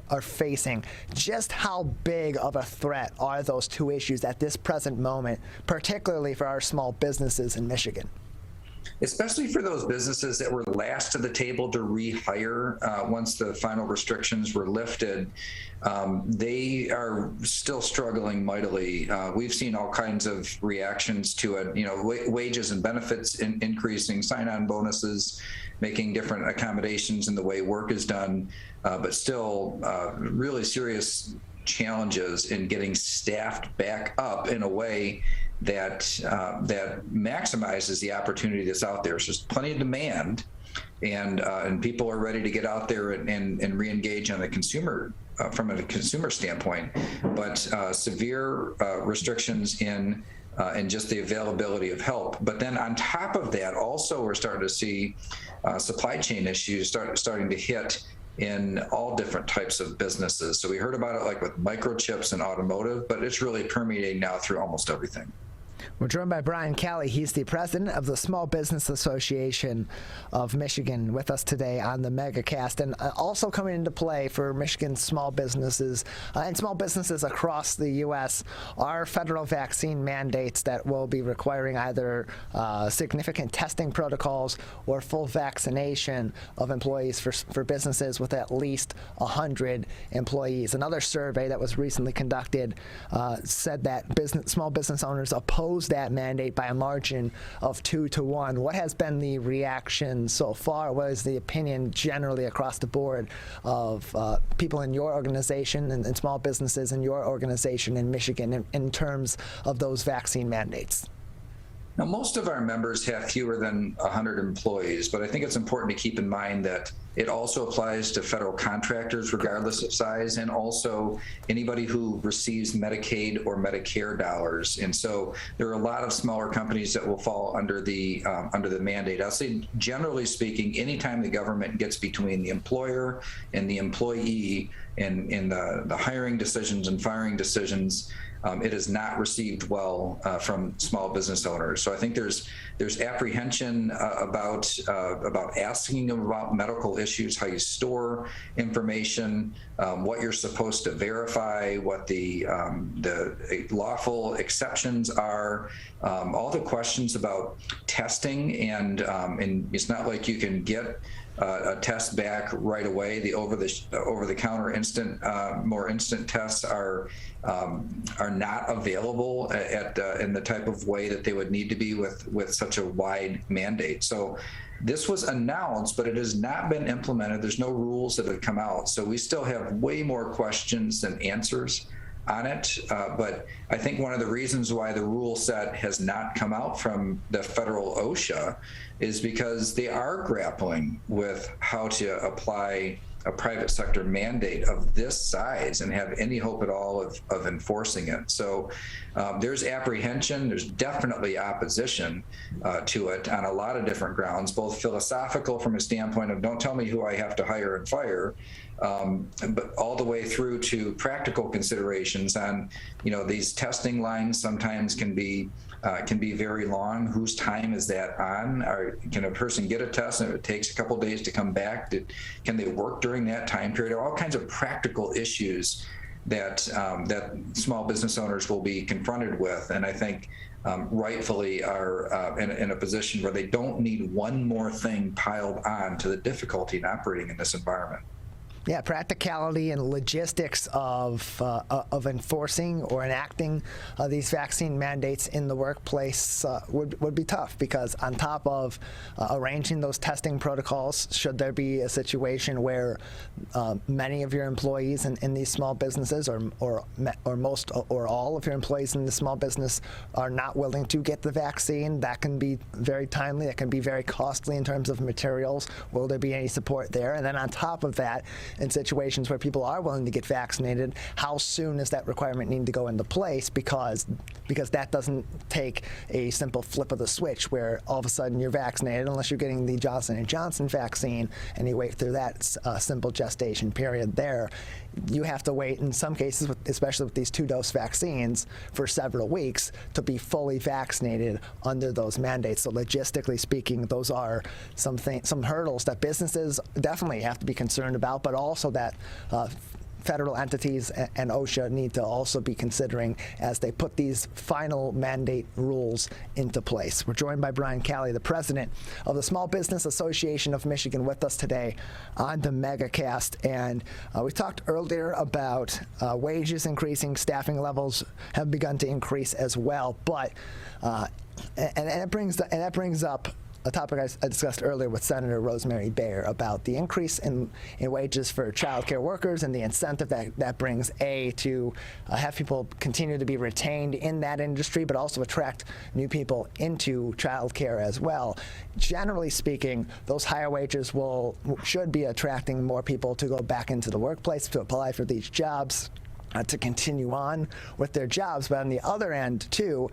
are facing. Just how big of a threat are those two issues at this present moment, particularly for our small businesses in Michigan? Especially for those businesses that were last to the table to rehire once the final restrictions were lifted, they are still struggling mightily. We've seen all kinds of reactions to it, wages and benefits increasing, sign-on bonuses, making different accommodations in the way work is done, but still really serious challenges in getting staffed back up in a way that maximizes the opportunity that's out there. So there's plenty of demand, and people are ready to get out there and re-engage on the consumer from a consumer standpoint. But severe restrictions in just the availability of help. But then on top of that, also we're starting to see supply chain issues starting to hit in all different types of businesses. So we heard about it like with microchips and automotive, but it's really permeating now through almost everything. We're joined by Brian Kelly. He's the president of the Small Business Association of Michigan with us today on the Megacast. And also coming into play for Michigan's small businesses and small businesses across the U.S. are federal vaccine mandates that will be requiring either significant testing protocols or full vaccination of employees for businesses with at least 100 employees. Another survey that was recently conducted said that small business owners oppose that mandate by a margin of 2-1. What has been the reaction so far? What is the opinion generally across the board of people in your organization and small businesses in your organization in Michigan in terms of those vaccine mandates? Now, most of our members have fewer than 100 employees, but I think it's important to keep in mind that it also applies to federal contractors, regardless of size, and also anybody who receives Medicaid or Medicare dollars. And so there are a lot of smaller companies that will fall under the mandate. I'll say, generally speaking, anytime the government gets between the employer and the employee in the hiring decisions and firing decisions, it is not received well from small business owners. So I think there's apprehension about asking them about medical issues, how you store information, what you're supposed to verify, what the lawful exceptions are, all the questions about testing, and it's not like you can get a test back right away. The over-the-counter more instant tests are not available in the type of way that they would need to be with such a wide mandate. So this was announced, but it has not been implemented. There's no rules that have come out. So we still have way more questions than answers on it. But I think one of the reasons why the rule set has not come out from the federal OSHA is because they are grappling with how to apply a private sector mandate of this size and have any hope at all of enforcing it. So there's apprehension, there's definitely opposition to it on a lot of different grounds, both philosophical from a standpoint of don't tell me who I have to hire and fire, but all the way through to practical considerations on, these testing lines sometimes can be very long. Whose time is that on? Can a person get a test and if it takes a couple days to come back? Can they work during that time period? There are all kinds of practical issues that small business owners will be confronted with, and I think rightfully are in a position where they don't need one more thing piled on to the difficulty in operating in this environment. Yeah, practicality and logistics of enforcing or enacting these vaccine mandates in the workplace would be tough, because on top of arranging those testing protocols, should there be a situation where many of your employees in these small businesses, or most or all of your employees in the small business are not willing to get the vaccine, that can be very timely. That can be very costly in terms of materials. Will there be any support there? And then on top of that, in situations where people are willing to get vaccinated, how soon does that requirement need to go into place? Because that doesn't take a simple flip of the switch where all of a sudden you're vaccinated, unless you're getting the Johnson & Johnson vaccine and you wait through that simple gestation period there. You have to wait in some cases, especially with these 2-dose vaccines, for several weeks to be fully vaccinated under those mandates. So logistically speaking, those are some hurdles that businesses definitely have to be concerned about, but also that federal entities and OSHA need to also be considering as they put these final mandate rules into place. We're joined by Brian Calley, the president of the Small Business Association of Michigan, with us today on the Megacast. And we talked earlier about wages increasing, staffing levels have begun to increase as well. But that brings up a topic I discussed earlier with Senator Rosemary Bayer about the increase in wages for child care workers and the incentive that brings, to have people continue to be retained in that industry, but also attract new people into child care as well. Generally speaking, those higher wages should be attracting more people to go back into the workplace, to apply for these jobs, to continue on with their jobs. But on the other end, too,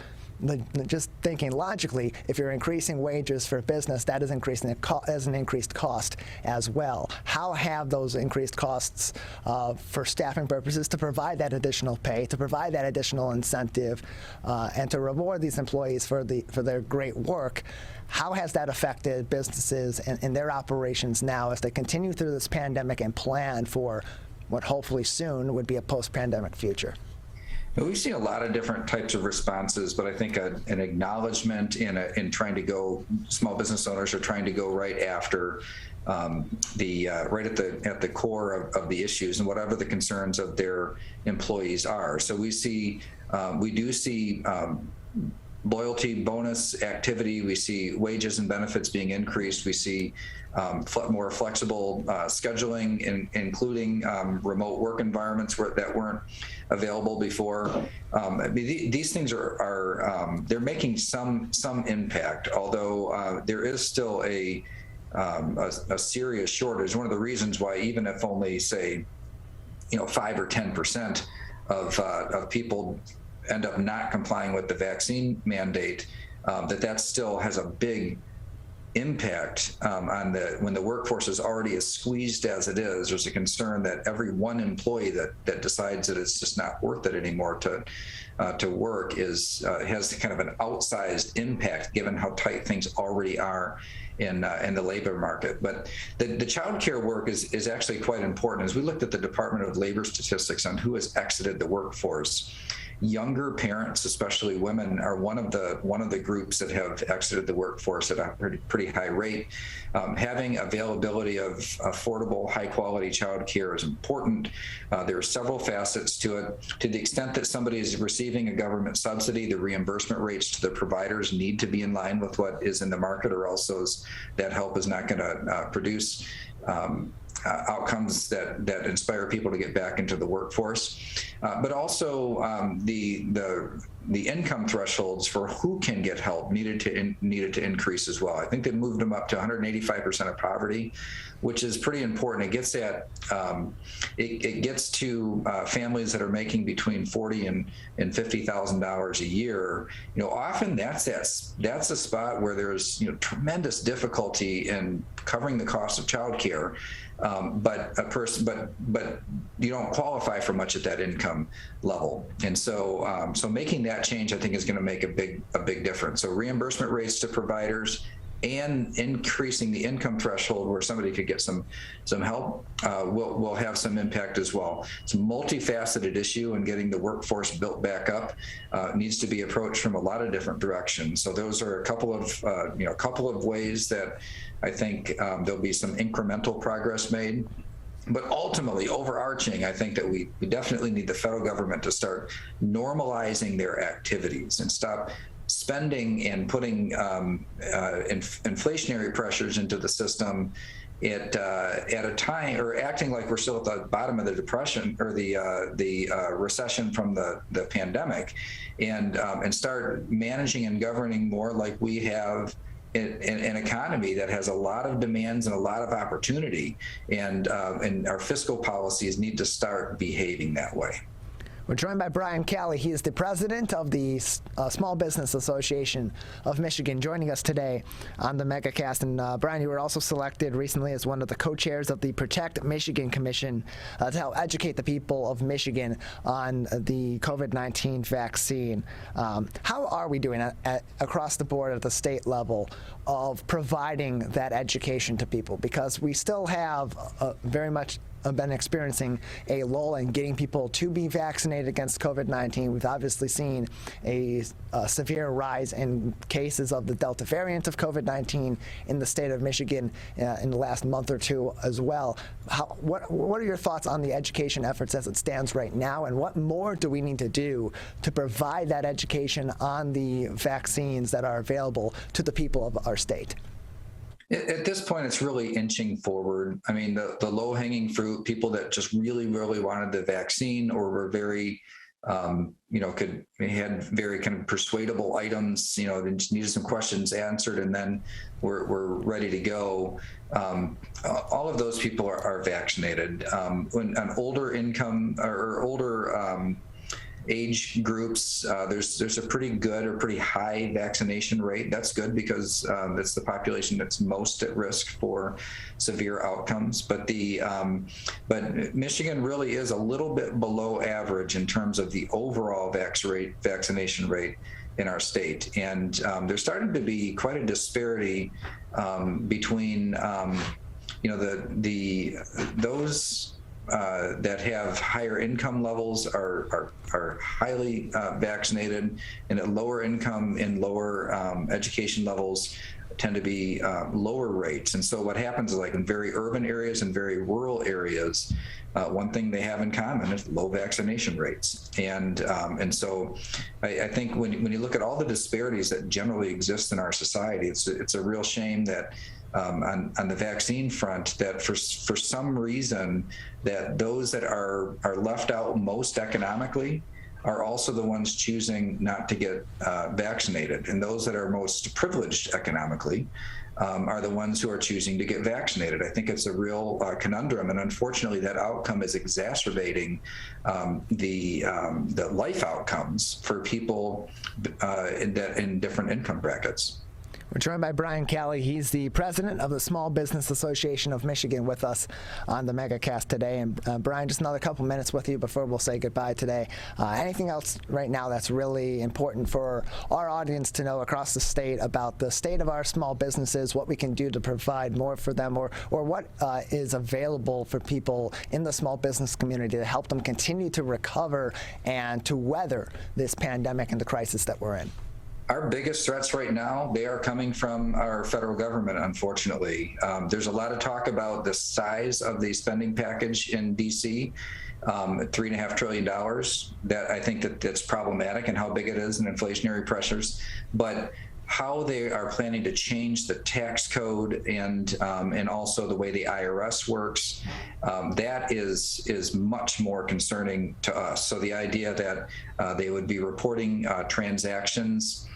just thinking logically, if you're increasing wages for business, that is increasing as an increased cost as well. How have those increased costs for staffing purposes to provide that additional pay, to provide that additional incentive, and to reward these employees for their great work? How has that affected businesses and their operations now as they continue through this pandemic and plan for what hopefully soon would be a post-pandemic future? We've seen a lot of different types of responses, but I think an acknowledgement in trying to go, small business owners are trying to go right after right at the core of the issues and whatever the concerns of their employees are. So we do see loyalty bonus activity. We see wages and benefits being increased. We see more flexible scheduling, including remote work environments that weren't available before. These things are they're making some impact, although there is still a serious shortage. One of the reasons why, even if only say 5 or 10% of people end up not complying with the vaccine mandate, that still has a big impact on when the workforce is already as squeezed as it is. There's a concern that every one employee that decides that it's just not worth it anymore to work has kind of an outsized impact, given how tight things already are in the labor market. But the child care work is actually quite important. As we looked at the Department of Labor statistics on who has exited the workforce, younger parents, especially women, are one of the groups that have exited the workforce at a pretty high rate. Having availability of affordable, high-quality child care is important. There are several facets to it. To the extent that somebody is receiving a government subsidy, the reimbursement rates to the providers need to be in line with what is in the market, or else that help is not going to produce outcomes that inspire people to get back into the workforce. But also the income thresholds for who can get help needed to increase as well. I think they moved them up to 185% of poverty, which is pretty important. It gets at it gets to families that are making between $40,000 and $50,000 a year. Often that's a spot where there's tremendous difficulty in covering the cost of childcare. But you don't qualify for much at that income level, and so making that change, I think, is going to make a big difference. So reimbursement rates to providers and increasing the income threshold where somebody could get some help will have some impact as well. It's a multifaceted issue, and getting the workforce built back up needs to be approached from a lot of different directions. So those are a couple of ways that I think there'll be some incremental progress made. But ultimately, overarching, I think that we definitely need the federal government to start normalizing their activities and stop spending and putting inflationary pressures into the system at a time, or acting like we're still at the bottom of the depression or the recession from the pandemic, and start managing and governing more like we have an economy that has a lot of demands and a lot of opportunity, and our fiscal policies need to start behaving that way. We're joined by Brian Calley. He is the president of the Small Business Association of Michigan, joining us today on the Megacast. And Brian, you were also selected recently as one of the co-chairs of the Protect Michigan Commission to help educate the people of Michigan on the COVID-19 vaccine. How are we doing across the board at the state level of providing that education to people? Because we still have very much been experiencing a lull in getting people to be vaccinated against COVID-19. We've obviously seen a severe rise in cases of the Delta variant of COVID-19 in the state of Michigan in the last month or two as well. What are your thoughts on the education efforts as it stands right now, and what more do we need to do to provide that education on the vaccines that are available to the people of our state? At this point, it's really inching forward. I mean, the low-hanging fruit, people that just really, really wanted the vaccine or were very, had very kind of persuadable items, they just needed some questions answered, and then we're ready to go. All of those people are vaccinated. When an older income or older age groups, there's a pretty good or pretty high vaccination rate. That's good because it's the population that's most at risk for severe outcomes. But but Michigan really is a little bit below average in terms of the overall vaccination rate in our state, and there's starting to be quite a disparity between those that have higher income levels are highly vaccinated, and at lower income and lower education levels tend to be lower rates. And so what happens is, like in very urban areas and very rural areas, one thing they have in common is low vaccination rates. And so I think when you look at all the disparities that generally exist in our society, it's a real shame that on the vaccine front, that for some reason that those that are left out most economically are also the ones choosing not to get vaccinated, and those that are most privileged economically are the ones who are choosing to get vaccinated. I think it's a real conundrum, and unfortunately that outcome is exacerbating the life outcomes for people in different income brackets. We're joined by Brian Calley. He's the president of the Small Business Association of Michigan, with us on the Megacast today. And Brian, just another couple minutes with you before we'll say goodbye today. Anything else right now that's really important for our audience to know across the state about the state of our small businesses, what we can do to provide more for them, or what is available for people in the small business community to help them continue to recover and to weather this pandemic and the crisis that we're in? Our biggest threats right now, they are coming from our federal government, unfortunately. There's a lot of talk about the size of the spending package in D.C., $3.5 trillion. That I think that's problematic, and how big it is, and inflationary pressures. But how they are planning to change the tax code and also the way the IRS works, that is much more concerning to us. So the idea that they would be reporting transactions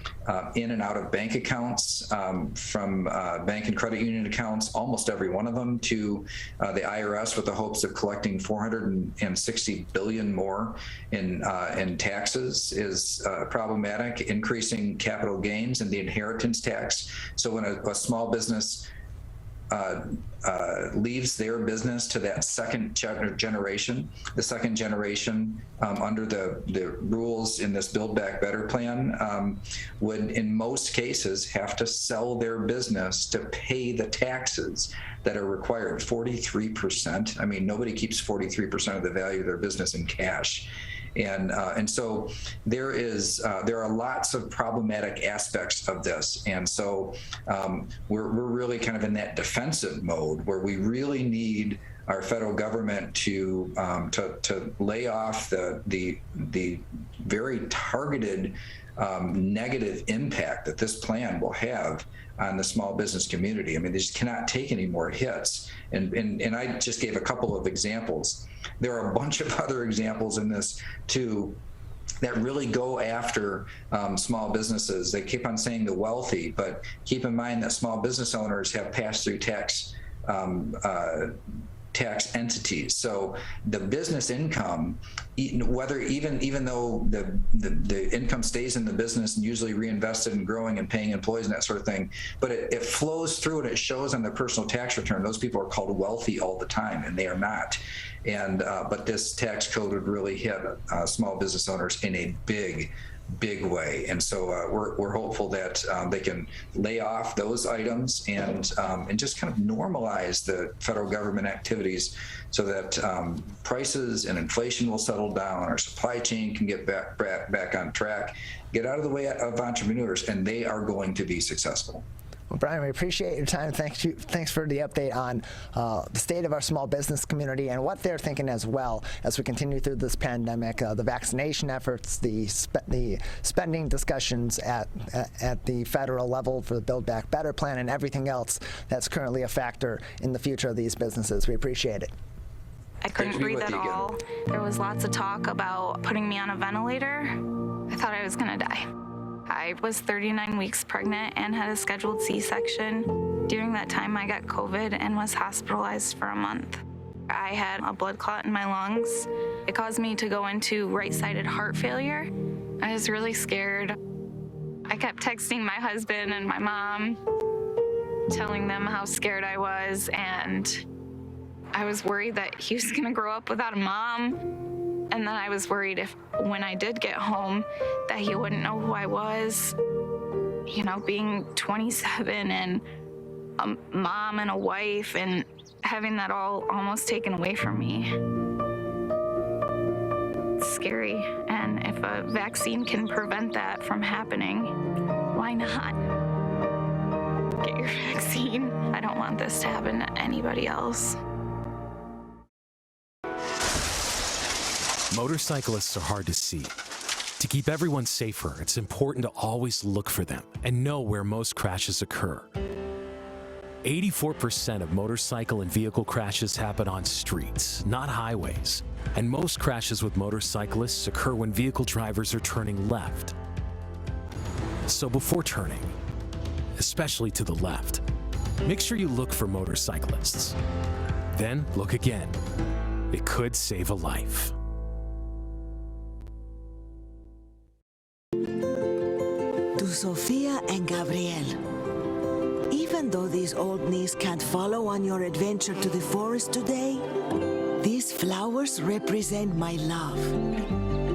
in and out of bank accounts, from bank and credit union accounts, almost every one of them, to the IRS, with the hopes of collecting $460 billion more in taxes, is problematic. Increasing capital gains and the inheritance tax. So when a small business leaves their business to that second generation, the second generation under the rules in this Build Back Better plan would in most cases have to sell their business to pay the taxes that are required. 43%. I mean, nobody keeps 43% of the value of their business in cash. And so there are lots of problematic aspects of this, and so we're really kind of in that defensive mode where we really need our federal government to lay off the very targeted negative impact that this plan will have on the small business community. I mean, they just cannot take any more hits. And I just gave a couple of examples. There are a bunch of other examples in this too that really go after small businesses. They keep on saying the wealthy, but keep in mind that small business owners have pass-through tax entities. So the business income, whether even though the income stays in the business and usually reinvested in growing and paying employees and that sort of thing, but it flows through and it shows on the personal tax return. Those people are called wealthy all the time, and they are not. And but this tax code would really hit small business owners in a big way, and so we're hopeful that they can lay off those items and just kind of normalize the federal government activities so that prices and inflation will settle down, our supply chain can get back on track, get out of the way of entrepreneurs, and they are going to be successful. Well, Brian, we appreciate your time. Thanks for the update on the state of our small business community and what they're thinking as well as we continue through this pandemic, the vaccination efforts, the spending discussions at the federal level for the Build Back Better plan, and everything else that's currently a factor in the future of these businesses. We appreciate it. I couldn't breathe at all. There was lots of talk about putting me on a ventilator. I thought I was going to die. I was 39 weeks pregnant and had a scheduled C-section. During that time, I got COVID and was hospitalized for a month. I had a blood clot in my lungs. It caused me to go into right-sided heart failure. I was really scared. I kept texting my husband and my mom, telling them how scared I was, and I was worried that he was gonna grow up without a mom. And then I was worried if, when I did get home, that he wouldn't know who I was. You know, being 27 and a mom and a wife and having that all almost taken away from me. It's scary. And if a vaccine can prevent that from happening, why not? Get your vaccine. I don't want this to happen to anybody else. Motorcyclists are hard to see. To keep everyone safer, it's important to always look for them and know where most crashes occur. 84% of motorcycle and vehicle crashes happen on streets, not highways. And most crashes with motorcyclists occur when vehicle drivers are turning left. So before turning, especially to the left, make sure you look for motorcyclists. Then look again. It could save a life. To Sophia and Gabriel, even though these old knees can't follow on your adventure to the forest today, these flowers represent my love.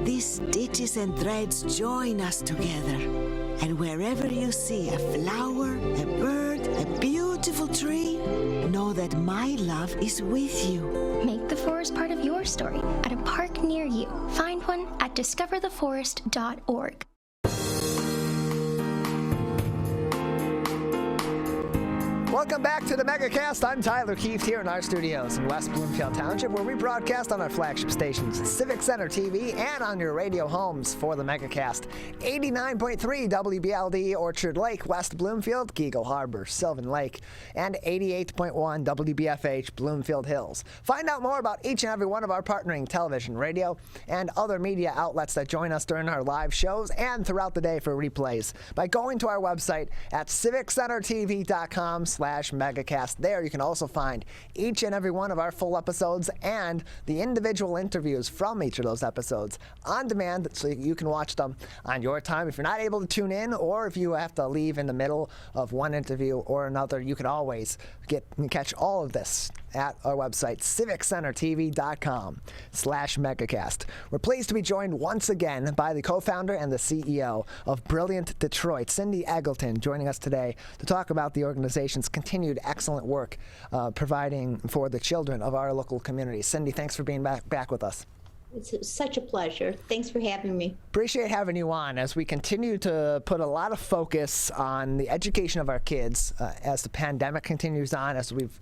These stitches and threads join us together. And wherever you see a flower, a bird, a beautiful tree, know that my love is with you. Make the forest part of your story at a park near you. Find one at discovertheforest.org. Welcome back to the Megacast. I'm Tyler Keefe here in our studios in West Bloomfield Township, where we broadcast on our flagship stations, Civic Center TV, and on your radio homes for the Megacast. 89.3 WBLD, Orchard Lake, West Bloomfield, Gego Harbor, Sylvan Lake, and 88.1 WBFH, Bloomfield Hills. Find out more about each and every one of our partnering television, radio, and other media outlets that join us during our live shows and throughout the day for replays by going to our website at civiccentertv.com/megacast. There you can also find each and every one of our full episodes and the individual interviews from each of those episodes on demand, so you can watch them on your time. If you're not able to tune in, or if you have to leave in the middle of one interview or another, you can always catch all of this at our website, civiccentertv.com/megacast. We're pleased to be joined once again by the co-founder and the CEO of Brilliant Detroit, Cindy Eggleton, joining us today to talk about the organization's continued excellent work providing for the children of our local community. Cindy, thanks for being back with us. It's such a pleasure. Thanks for having me. Appreciate having you on as we continue to put a lot of focus on the education of our kids as the pandemic continues on, as we've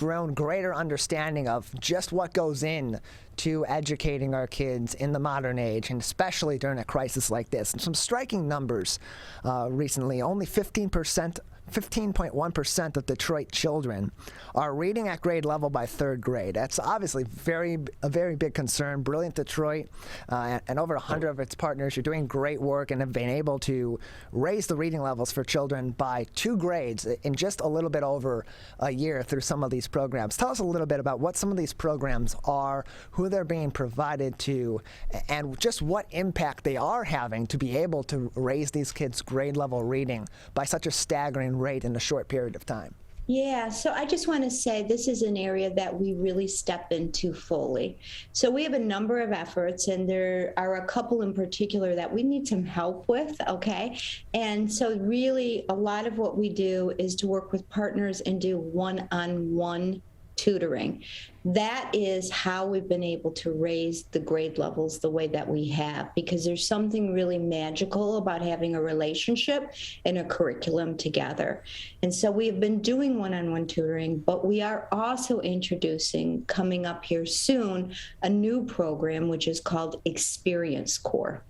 grown greater understanding of just what goes in to educating our kids in the modern age, and especially during a crisis like this. And some striking numbers recently. Only 15.1% of Detroit children are reading at grade level by third grade. That's obviously a very big concern. Brilliant Detroit and over 100 of its partners are doing great work and have been able to raise the reading levels for children by 2 grades in just a little bit over a year through some of these programs. Tell us a little bit about what some of these programs are, who they're being provided to, and just what impact they are having to be able to raise these kids' grade level reading by such a staggering rate in a short period of time. Yeah, so I just want to say this is an area that we really step into fully. So we have a number of efforts, and there are a couple in particular that we need some help with, okay? And so really a lot of what we do is to work with partners and do one-on-one tutoring. That is how we've been able to raise the grade levels the way that we have, because there's something really magical about having a relationship and a curriculum together. And so we have been doing one-on-one tutoring, but we are also introducing, coming up here soon, a new program which is called Experience Core.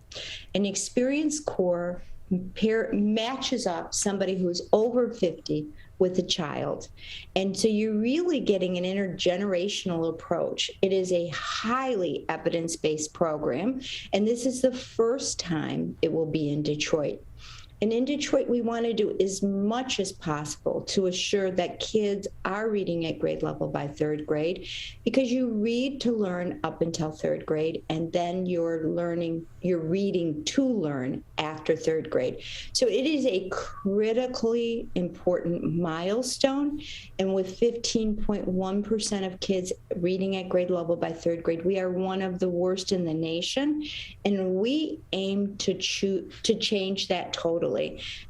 And Experience Core matches up somebody who's over 50 with a child. And so you're really getting an intergenerational approach. It is a highly evidence-based program, and this is the first time it will be in Detroit. And in Detroit, we want to do as much as possible to assure that kids are reading at grade level by third grade, because you read to learn up until third grade, and then you're reading to learn after third grade. So it is a critically important milestone. And with 15.1% of kids reading at grade level by third grade, we are one of the worst in the nation. And we aim to change that totally.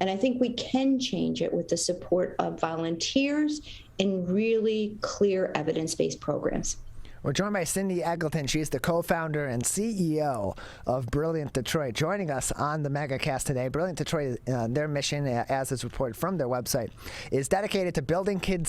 And I think we can change it with the support of volunteers and really clear evidence-based programs. We're joined by Cindy Eggleton. She's the co-founder and CEO of Brilliant Detroit, joining us on the Megacast today. Brilliant Detroit, their mission, as is reported from their website, is dedicated to building kid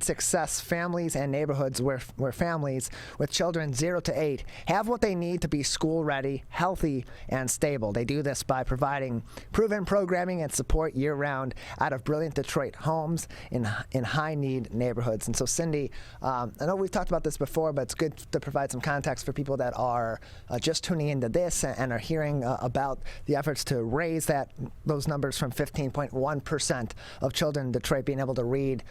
success, families and neighborhoods where families with children 0 to 8 have what they need to be school-ready, healthy, and stable. They do this by providing proven programming and support year-round out of Brilliant Detroit homes in high-need neighborhoods. And so, Cindy, I know we've talked about this before, but it's good to provide some context for people that are just tuning into this and are hearing about the efforts to raise those numbers from 15.1% of children in Detroit being able to read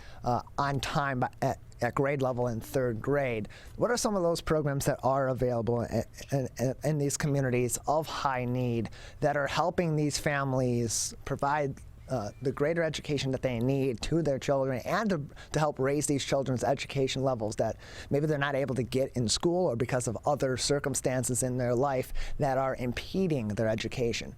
on time at grade level in third grade. What are some of those programs that are available in these communities of high need that are helping these families provide the greater education that they need to their children, and to help raise these children's education levels that maybe they're not able to get in school, or because of other circumstances in their life that are impeding their education?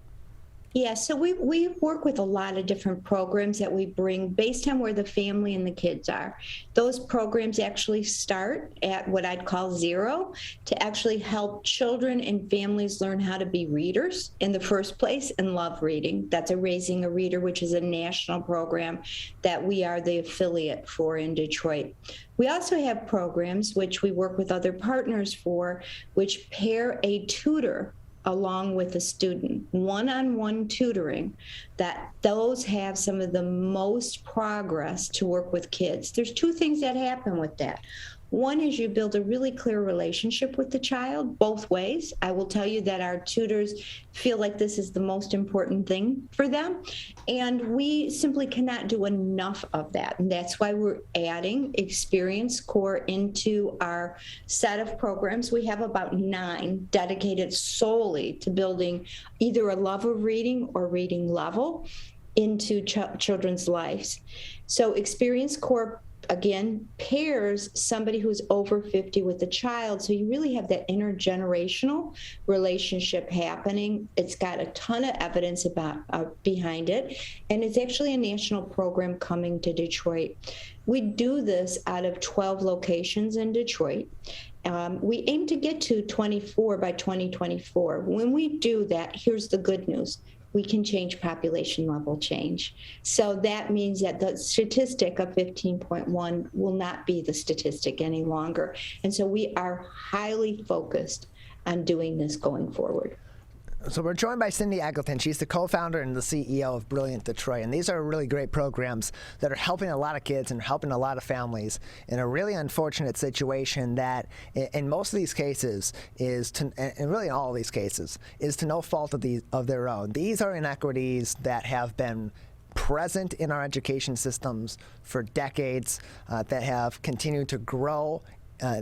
Yeah, so we work with a lot of different programs that we bring based on where the family and the kids are. Those programs actually start at what I'd call 0 to actually help children and families learn how to be readers in the first place and love reading. That's a Raising a Reader, which is a national program that we are the affiliate for in Detroit. We also have programs which we work with other partners for, which pair a tutor along with a student, one-on-one tutoring, that those have some of the most progress to work with kids. There's 2 things that happen with that. One is you build a really clear relationship with the child both ways. I will tell you that our tutors feel like this is the most important thing for them, and we simply cannot do enough of that. And that's why we're adding Experience Core into our set of programs. We have about 9 dedicated solely to building either a love of reading or reading level into children's lives. So Experience Core, again, pairs somebody who's over 50 with a child. So you really have that intergenerational relationship happening. It's got a ton of evidence behind it. And it's actually a national program coming to Detroit. We do this out of 12 locations in Detroit. We aim to get to 24 by 2024. When we do that, here's the good news. we can change population level change. So that means that the statistic of 15.1 will not be the statistic any longer. And so we are highly focused on doing this going forward. So we're joined by Cindy Eggleton. She's the co-founder and the CEO of Brilliant Detroit. And these are really great programs that are helping a lot of kids and helping a lot of families in a really unfortunate situation that in most of these cases is to, and really in all of these cases, is to no fault of their own. These are inequities that have been present in our education systems for decades, that have continued to grow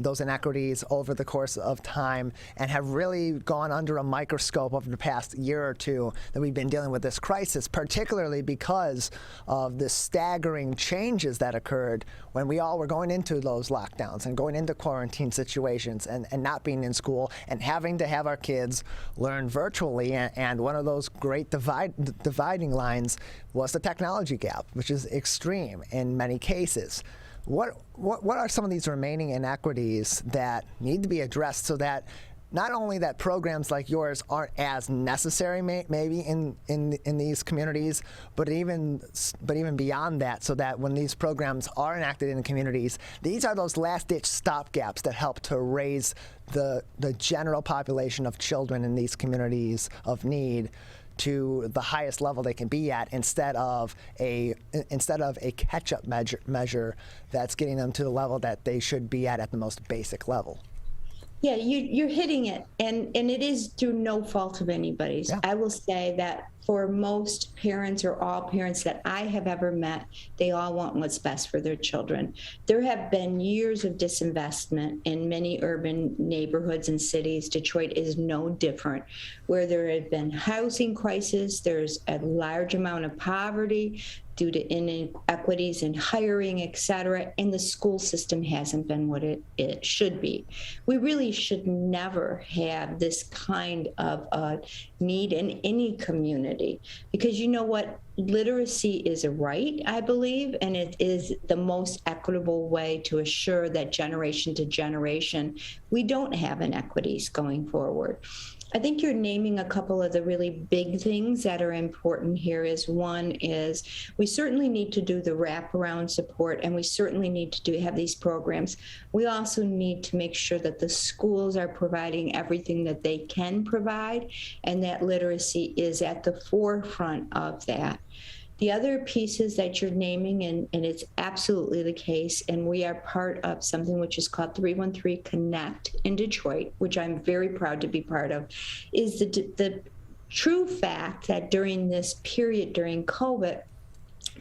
those inequities over the course of time and have really gone under a microscope over the past year or two that we've been dealing with this crisis, particularly because of the staggering changes that occurred when we all were going into those lockdowns and going into quarantine situations and not being in school and having to have our kids learn virtually. And one of those great dividing lines was the technology gap, which is extreme in many cases. What are some of these remaining inequities that need to be addressed so that not only that programs like yours aren't as necessary maybe in these communities, but even beyond that, so that when these programs are enacted in communities, these are those last-ditch stopgaps that help to raise the general population of children in these communities of need to the highest level they can be at, instead of a catch-up measure that's getting them to the level that they should be at the most basic level. Yeah, you're hitting it, and it is through no fault of anybody's. Yeah. I will say that for most parents or all parents that I have ever met, they all want what's best for their children. There have been years of disinvestment in many urban neighborhoods and cities. Detroit is no different, where there have been housing crises, there's a large amount of poverty due to inequities in hiring, et cetera, and the school system hasn't been what it should be. We really should never have this kind of need in any community, because you know what? Literacy is a right, I believe, and it is the most equitable way to assure that generation to generation, we don't have inequities going forward. I think you're naming a couple of the really big things that are important here. One is we certainly need to do the wraparound support, and we certainly need to have these programs. We also need to make sure that the schools are providing everything that they can provide, and that literacy is at the forefront of that. The other pieces that you're naming, and it's absolutely the case, and we are part of something which is called 313 Connect in Detroit, which I'm very proud to be part of, is the true fact that during this period, during COVID,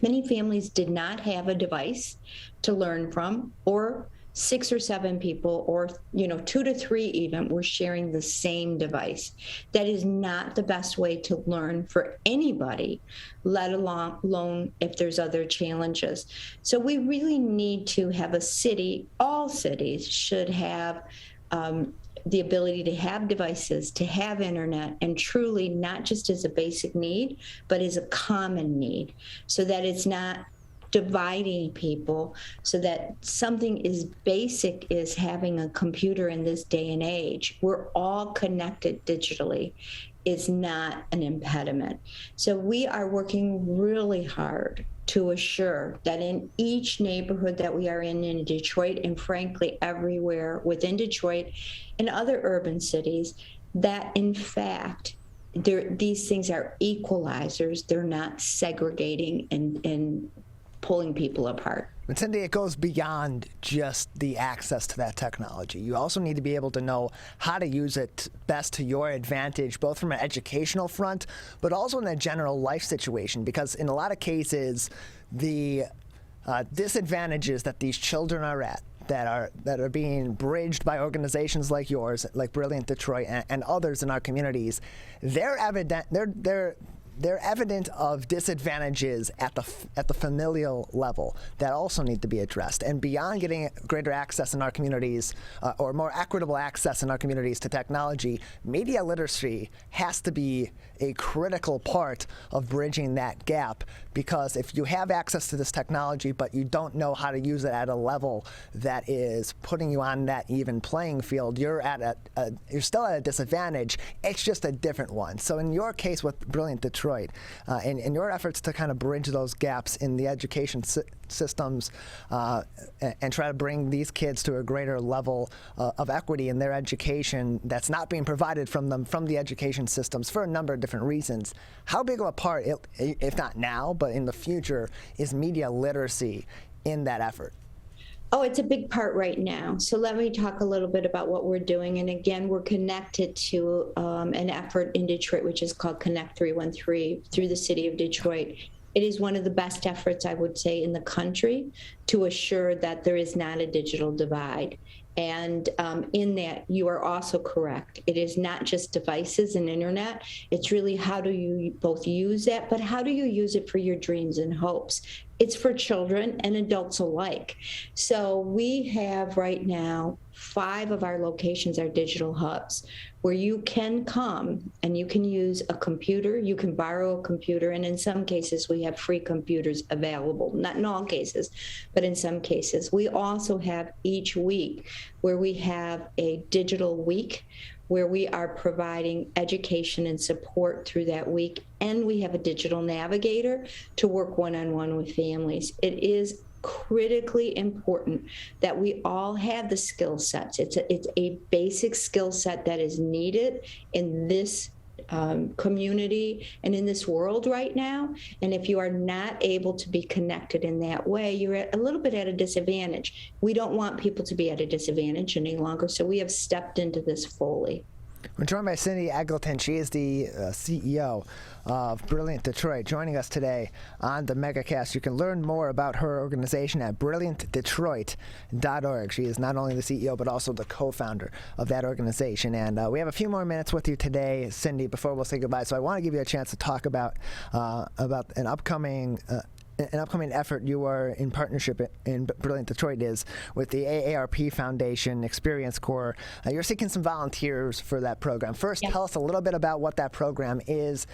many families did not have a device to learn from, or 6 or 7 people, or 2 to 3 even, were sharing the same device. That is not the best way to learn for anybody, let alone if there's other challenges. So we really need to have a city, all cities should have the ability to have devices, to have internet, and truly not just as a basic need, but as a common need, so that it's not dividing people, so that something as basic as having a computer in this day and age, we're all connected digitally, is not an impediment. So we are working really hard to assure that in each neighborhood that we are in Detroit, and frankly everywhere within Detroit and other urban cities, that in fact these things are equalizers. They're not segregating and pulling people apart. But Cindy, it goes beyond just the access to that technology. You also need to be able to know how to use it best to your advantage, both from an educational front, but also in a general life situation, because in a lot of cases, the disadvantages that these children are at, that are being bridged by organizations like yours, like Brilliant Detroit and others in our communities, they're evident of disadvantages at the familial level that also need to be addressed. And beyond getting greater access in our communities, or more equitable access in our communities to technology, media literacy has to be a critical part of bridging that gap. Because if you have access to this technology, but you don't know how to use it at a level that is putting you on that even playing field, you're still at a disadvantage. It's just a different one. So in your case with Brilliant Detroit, Detroit. In your efforts to kind of bridge those gaps in the education systems and try to bring these kids to a greater level of equity in their education that's not being provided from them from the education systems for a number of different reasons. How big of a part, if not now, but in the future, is media literacy in that effort? Oh, it's a big part right now. So let me talk a little bit about what we're doing. And again, we're connected to an effort in Detroit, which is called Connect 313 through the city of Detroit. It is one of the best efforts, I would say, in the country to assure that there is not a digital divide. And in that, you are also correct. It is not just devices and internet. It's really how do you both use that, but how do you use it for your dreams and hopes? It's for children and adults alike. So we have right now 5 of our locations are digital hubs where you can come and you can use a computer, you can borrow a computer, and in some cases we have free computers available, not in all cases, but in some cases. We also have each week where we have a digital week where we are providing education and support through that week, and we have a digital navigator to work one-on-one with families. It is critically important that we all have the skill sets. It's a basic skill set that is needed in this community and in this world right now. And if you are not able to be connected in that way, you're a little bit at a disadvantage. We don't want people to be at a disadvantage any longer, so we have stepped into this fully. We're joined by Cindy Eggleton. She is the CEO of Brilliant Detroit, joining us today on the Megacast. You can learn more about her organization at brilliantdetroit.org. She is not only the CEO, but also the co-founder of that organization. And we have a few more minutes with you today, Cindy, before we'll say goodbye. So I want to give you a chance to talk about an upcoming effort you are in partnership in Brilliant Detroit is with the AARP Foundation Experience Corps. You're seeking some volunteers for that program. First, tell us a little bit about what that program is,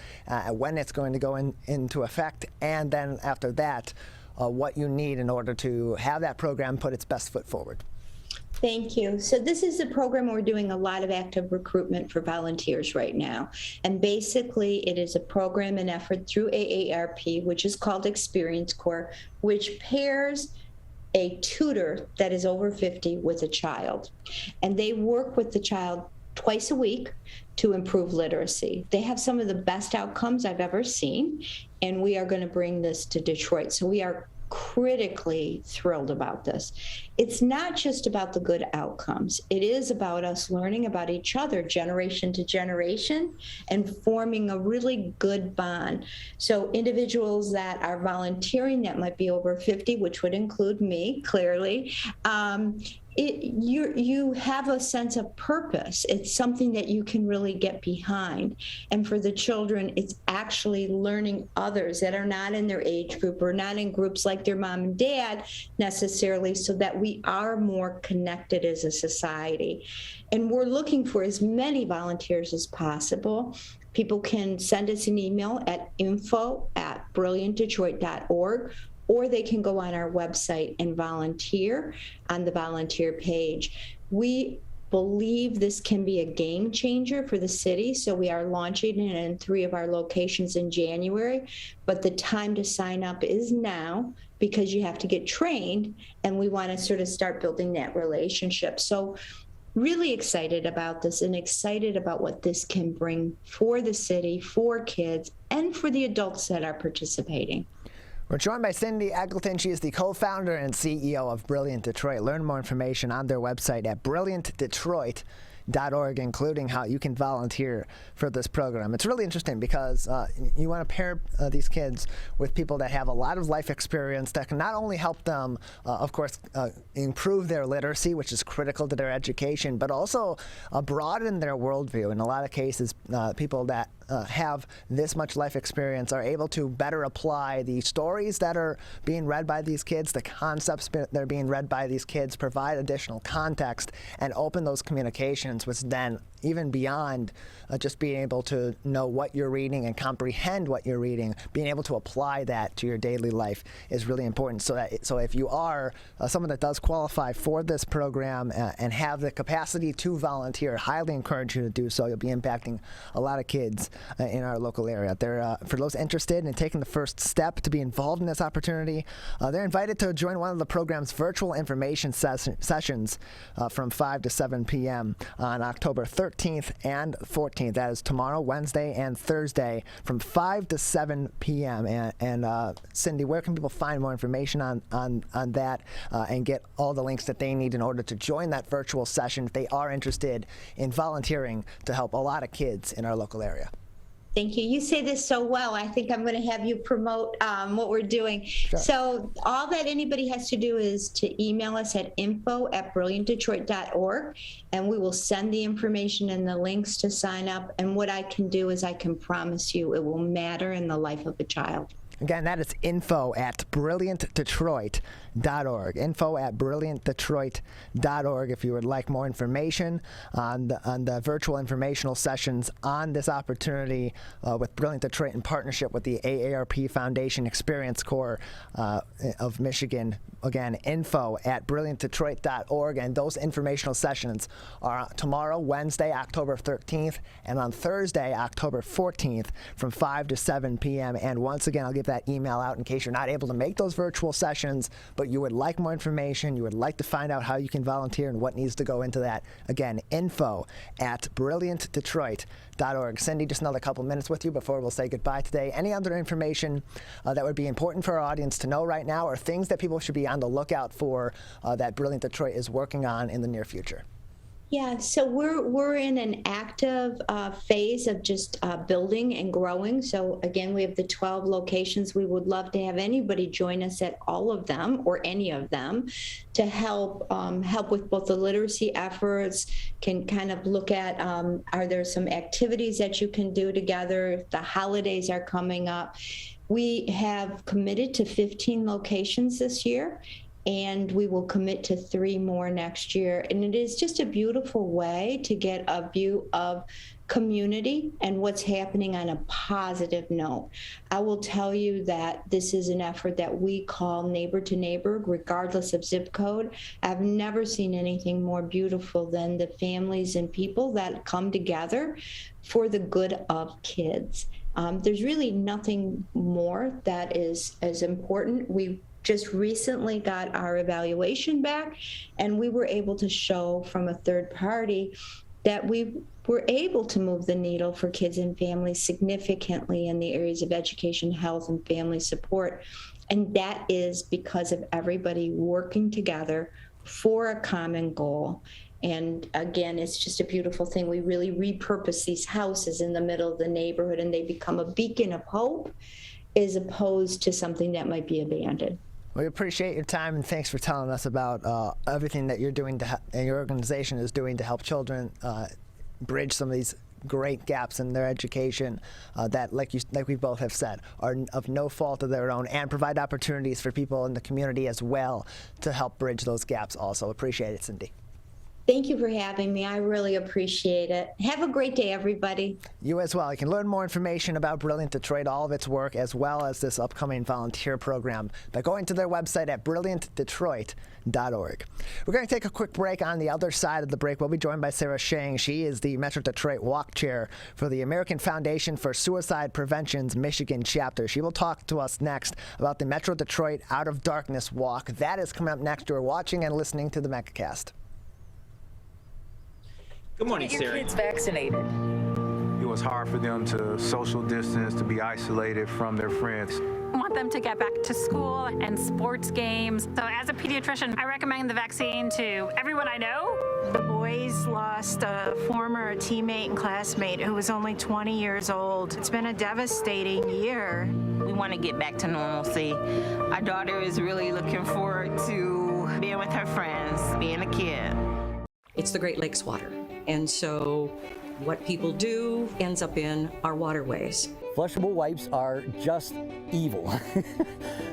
when it's going to go into effect, and then after that, what you need in order to have that program put its best foot forward. Thank you. So this is a program where we're doing a lot of active recruitment for volunteers right now. And basically, it is a program and effort through AARP, which is called Experience Corps, which pairs a tutor that is over 50 with a child. And they work with the child twice a week to improve literacy. They have some of the best outcomes I've ever seen, and we are going to bring this to Detroit. So we are critically thrilled about this. It's not just about the good outcomes. It is about us learning about each other generation to generation and forming a really good bond. So individuals that are volunteering that might be over 50, which would include me, clearly, you have a sense of purpose. It's something that you can really get behind. And for the children, it's actually learning others that are not in their age group or not in groups like their mom and dad necessarily, so that we are more connected as a society. And we're looking for as many volunteers as possible. People can send us an email at info@brilliantdetroit.org, or they can go on our website and volunteer on the volunteer page. We believe this can be a game changer for the city, so we are launching it in 3 of our locations in January, but the time to sign up is now because you have to get trained, and we want to sort of start building that relationship. So really excited about this and excited about what this can bring for the city, for kids, and for the adults that are participating. We're joined by Cindy Eggleton. She is the co-founder and CEO of Brilliant Detroit. Learn more information on their website at brilliantdetroit.org, including how you can volunteer for this program. It's really interesting because you want to pair these kids with people that have a lot of life experience that can not only help them, of course, improve their literacy, which is critical to their education, but also broaden their worldview. In a lot of cases, people that have this much life experience are able to better apply the stories that are being read by these kids, the concepts that are being read by these kids, provide additional context, and open those communications, which then, even beyond just being able to know what you're reading and comprehend what you're reading, being able to apply that to your daily life is really important. So if you are someone that does qualify for this program and have the capacity to volunteer, highly encourage you to do so. You'll be impacting a lot of kids in our local area. For those interested in taking the first step to be involved in this opportunity, they're invited to join one of the program's virtual information sessions from 5 to 7 p.m. on October 13th and 14th. That is tomorrow, Wednesday, and Thursday from 5 to 7 p.m. And Cindy, where can people find more information on that and get all the links that they need in order to join that virtual session if they are interested in volunteering to help a lot of kids in our local area? Thank you. You say this so well. I think I'm going to have you promote what we're doing. Sure. So all that anybody has to do is to email us at info@brilliantdetroit.org, and we will send the information and the links to sign up. And what I can do is I can promise you it will matter in the life of a child. Again, that is info@brilliantdetroit.org. Info@brilliantdetroit.org if you would like more information on the virtual informational sessions on this opportunity with Brilliant Detroit in partnership with the AARP Foundation Experience Corps of Michigan. Again, info@brilliantdetroit.org, and those informational sessions are tomorrow, Wednesday, October 13th, and on Thursday, October 14th from 5 to 7 p.m. And once again, I'll give that email out in case you're not able to make those virtual sessions, but you would like more information, you would like to find out how you can volunteer and what needs to go into that. Again, info@brilliantdetroit.org. Cindy, just another couple minutes with you before we'll say goodbye today. Any other information that would be important for our audience to know right now, or things that people should be on the lookout for that Brilliant Detroit is working on in the near future? Yeah, so we're in an active phase of just building and growing. So again, we have the 12 locations. We would love to have anybody join us at all of them or any of them to help with both the literacy efforts, can kind of look at are there some activities that you can do together if the holidays are coming up. We have committed to 15 locations this year, and we will commit to 3 more next year. And it is just a beautiful way to get a view of community and what's happening on a positive note. I will tell you that this is an effort that we call neighbor to neighbor, regardless of zip code. I've never seen anything more beautiful than the families and people that come together for the good of kids. There's really nothing more that is as important. We just recently got our evaluation back, and we were able to show from a third party that we were able to move the needle for kids and families significantly in the areas of education, health, and family support. And that is because of everybody working together for a common goal. And again, it's just a beautiful thing. We really repurpose these houses in the middle of the neighborhood, and they become a beacon of hope as opposed to something that might be abandoned. We appreciate your time, and thanks for telling us about everything that you're doing and your organization is doing to help children bridge some of these great gaps in their education that, like we both have said, are of no fault of their own, and provide opportunities for people in the community as well to help bridge those gaps also. Appreciate it, Cindy. Thank you for having me. I really appreciate it. Have a great day, everybody. You as well. You can learn more information about Brilliant Detroit, all of its work, as well as this upcoming volunteer program by going to their website at brilliantdetroit.org. We're going to take a quick break. On the other side of the break, we'll be joined by Sarah Schang. She is the Metro Detroit Walk Chair for the American Foundation for Suicide Prevention's Michigan chapter. She will talk to us next about the Metro Detroit Out of Darkness Walk. That is coming up next. You're watching and listening to the Megacast. Good morning, Get Sarah. your kids vaccinated. It was hard for them to social distance, to be isolated from their friends. I want them to get back to school and sports games. So as a pediatrician, I recommend the vaccine to everyone I know. The boys lost a former teammate and classmate who was only 20 years old. It's been a devastating year. We want to get back to normalcy. Our daughter is really looking forward to being with her friends, being a kid. It's the Great Lakes water. And so what people do ends up in our waterways. Flushable wipes are just evil.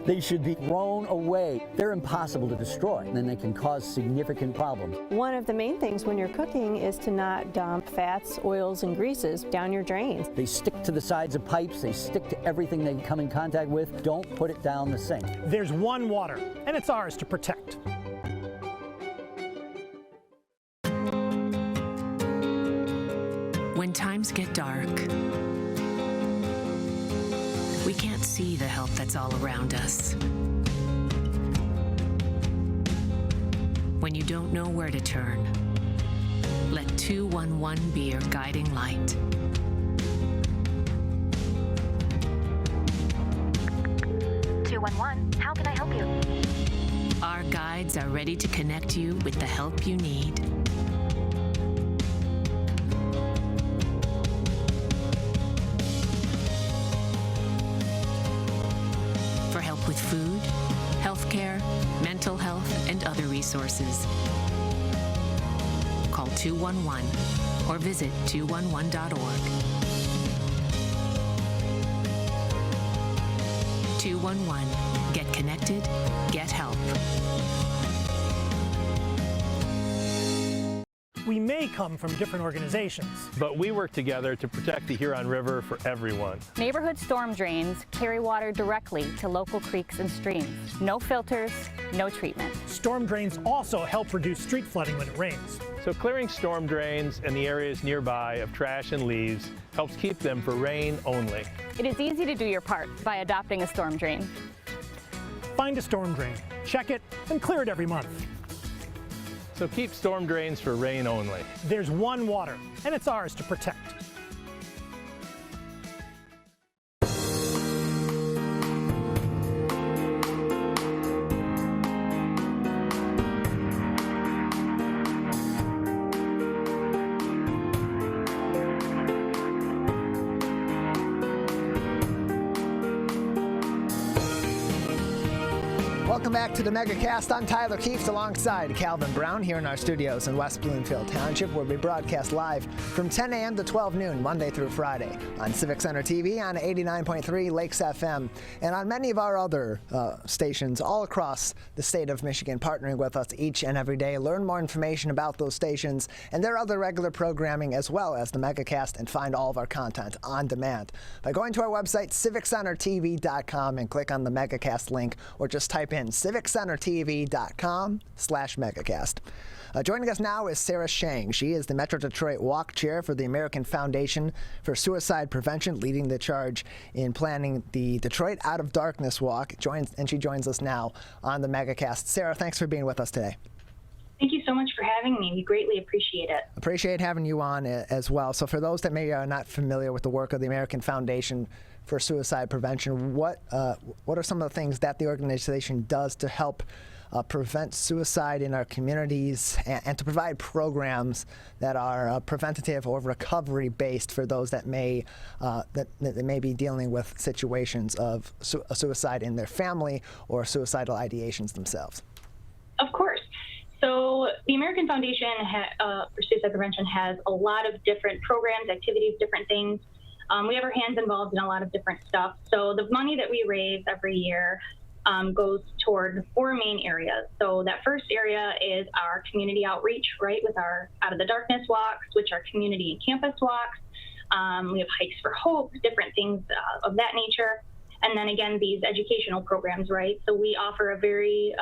They should be thrown away. They're impossible to destroy, and they can cause significant problems. One of the main things when you're cooking is to not dump fats, oils, and greases down your drains. They stick to the sides of pipes. They stick to everything they come in contact with. Don't put it down the sink. There's one water, and it's ours to protect. When times get dark, we can't see the help that's all around us. When you don't know where to turn, let 211 be your guiding light. How can I help you? Our guides are ready to connect you with the help you need. For help with food, healthcare, mental health, and other resources, call 211 or visit 211.org. 211. Get connected, get help. We may come from different organizations, but we work together to protect the Huron River for everyone. Neighborhood storm drains carry water directly to local creeks and streams. No filters, no treatment. Storm drains also help reduce street flooding when it rains. So clearing storm drains and the areas nearby of trash and leaves helps keep them for rain only. It is easy to do your part by adopting a storm drain. Find a storm drain, check it, and clear it every month. So keep storm drains for rain only. There's one water, and it's ours to protect. Welcome back to the Megacast. I'm Tyler Keefe alongside Calvin Brown here in our studios in West Bloomfield Township, where we broadcast live from 10 a.m. to 12 noon, Monday through Friday, on Civic Center TV, on 89.3 Lakes FM, and on many of our other stations all across the state of Michigan, partnering with us each and every day. Learn more information about those stations and their other regular programming, as well as the Megacast, and find all of our content on demand by going to our website, civiccentertv.com, and click on the Megacast link, or just type in civiccentertv.com/Megacast. Joining us now is Sarah Schang. She is the Metro Detroit Walk Chair for the American Foundation for Suicide Prevention, leading the charge in planning the Detroit Out of Darkness Walk, and she joins us now on the Megacast. Sarah, thanks for being with us today. Thank you so much for having me. We greatly appreciate it. Appreciate having you on as well. So for those that may are not familiar with the work of the American Foundation for Suicide Prevention, what are some of the things that the organization does to help prevent suicide in our communities, and to provide programs that are preventative or recovery based for those that may be dealing with situations of suicide in their family or suicidal ideations themselves? Of course. So the American Foundation for Suicide Prevention has a lot of different programs, activities, different things. We have our hands involved in a lot of different stuff. So the money that we raise every year goes toward 4 main areas. So that first area is our community outreach, right, with our Out of the Darkness walks, which are community and campus walks. We have Hikes for Hope, different things of that nature. And then again, these educational programs, right? So we offer a very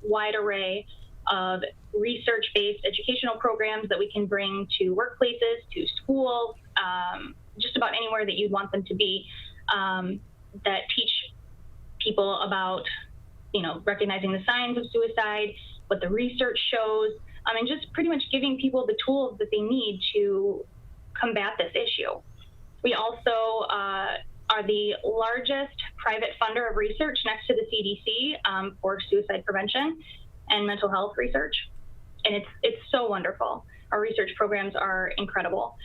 wide array of research-based educational programs that we can bring to workplaces, to schools, just about anywhere that you'd want them to be, that teach people about, recognizing the signs of suicide, what the research shows, and just pretty much giving people the tools that they need to combat this issue. We also are the largest private funder of research next to the CDC for suicide prevention and mental health research. And it's so wonderful. Our research programs are incredible.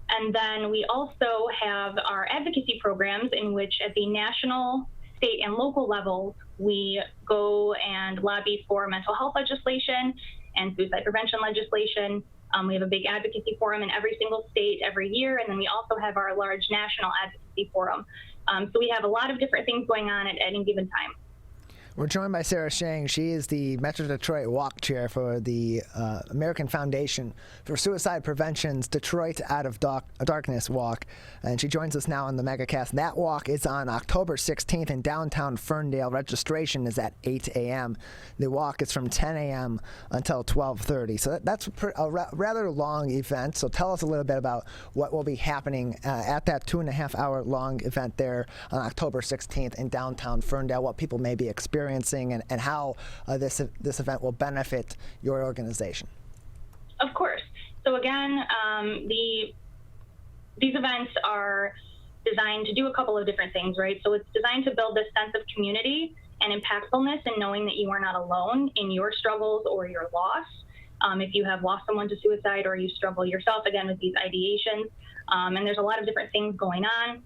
And then we also have our advocacy programs, in which at the national, state, and local levels, we go and lobby for mental health legislation and suicide prevention legislation. We have a big advocacy forum in every single state every year, and then we also have our large national advocacy forum. So we have a lot of different things going on at any given time. We're joined by Sarah Schang. She is the Metro Detroit Walk Chair for the American Foundation for Suicide Prevention's Detroit Out of Darkness Walk. And she joins us now on the Megacast. That walk is on October 16th in downtown Ferndale. Registration is at 8 a.m. The walk is from 10 a.m. until 12:30. So that's a rather long event. So tell us a little bit about what will be happening at that 2.5-hour long event there on October 16th in downtown Ferndale, what people may be experiencing and how this event will benefit your organization. Of course. So again, these events are designed to do a couple of different things, right? So it's designed to build this sense of community and impactfulness and knowing that you are not alone in your struggles or your loss. If you have lost someone to suicide or you struggle yourself, again, with these ideations, and there's a lot of different things going on.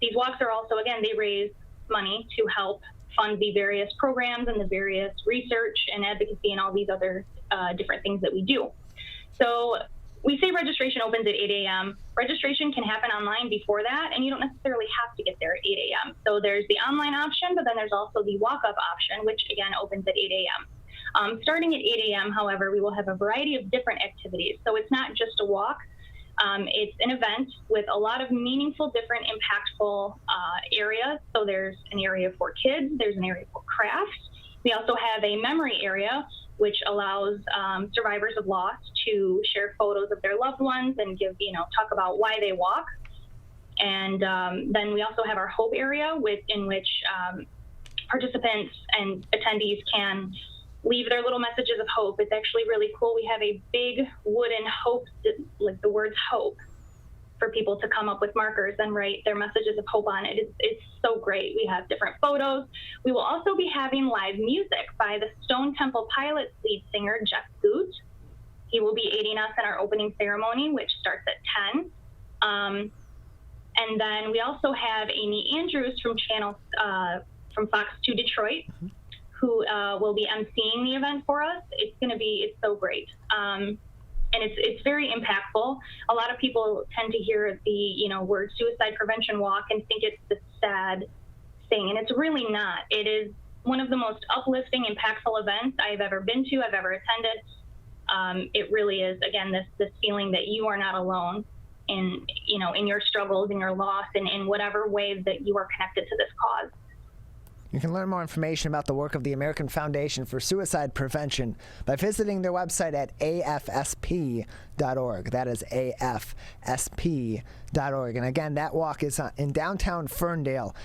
These walks are also, again, they raise money to help fund the various programs and the various research and advocacy and all these other different things that we do. So we say registration opens at 8 a.m. Registration can happen online before that, and you don't necessarily have to get there at 8 a.m. So there's the online option, but then there's also the walk-up option, which again opens at 8 a.m. Starting at 8 a.m., however, we will have a variety of different activities. So it's not just a walk. It's an event with a lot of meaningful, different, impactful areas. So there's an area for kids, there's an area for crafts. We also have a memory area, which allows survivors of loss to share photos of their loved ones and talk about why they walk. And then we also have our hope area in which participants and attendees can leave their little messages of hope. It's actually really cool. We have a big wooden hope, like the words hope, for people to come up with markers and write their messages of hope on it. It's so great. We have different photos. We will also be having live music by the Stone Temple Pilots lead singer, Jeff Goot. He will be aiding us in our opening ceremony, which starts at 10. And then we also have Amy Andrews from Fox 2 Detroit, who will be emceeing the event for us. It's so great. And it's very impactful. A lot of people tend to hear the word suicide prevention walk and think it's this sad thing, and it's really not. It is one of the most uplifting, impactful events I've ever been to, I've ever attended. It really is, again, this feeling that you are not alone in your struggles, in your loss, and in whatever way that you are connected to this cause. You can learn more information about the work of the American Foundation for Suicide Prevention by visiting their website at ASFP.org. That is ASFP.org. And again, that walk is in downtown Ferndale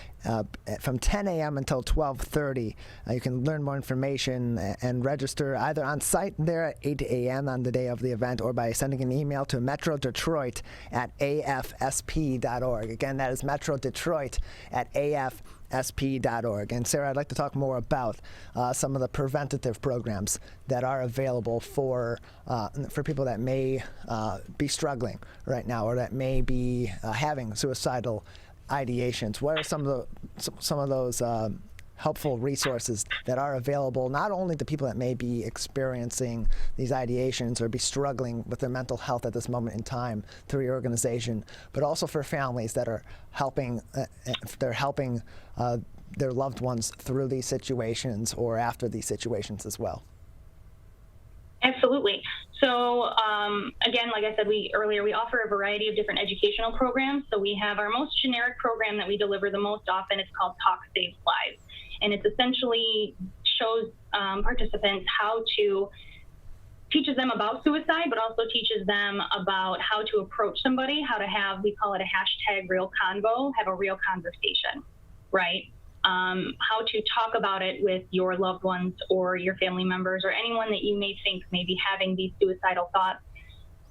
from 10 a.m. until 12:30. You can learn more information and register either on site there at 8 a.m. on the day of the event or by sending an email to metrodetroit at AFSP.org. Again, that is metrodetroit at AFSP.org. And Sarah, I'd like to talk more about some of the preventative programs that are available for people that may be struggling right now or that may be having suicidal ideations. What are some of those helpful resources that are available not only to people that may be experiencing these ideations or be struggling with their mental health at this moment in time through your organization, but also for families that are helping their loved ones through these situations or after these situations as well? Absolutely. So again, like I said earlier, we offer a variety of different educational programs. So we have our most generic program that we deliver the most often. It's called Talk Saves Lives. And it essentially shows participants teaches them about suicide, but also teaches them about how to approach somebody, how to have, we call it a hashtag real convo, have a real conversation, right? How to talk about it with your loved ones or your family members or anyone that you may think may be having these suicidal thoughts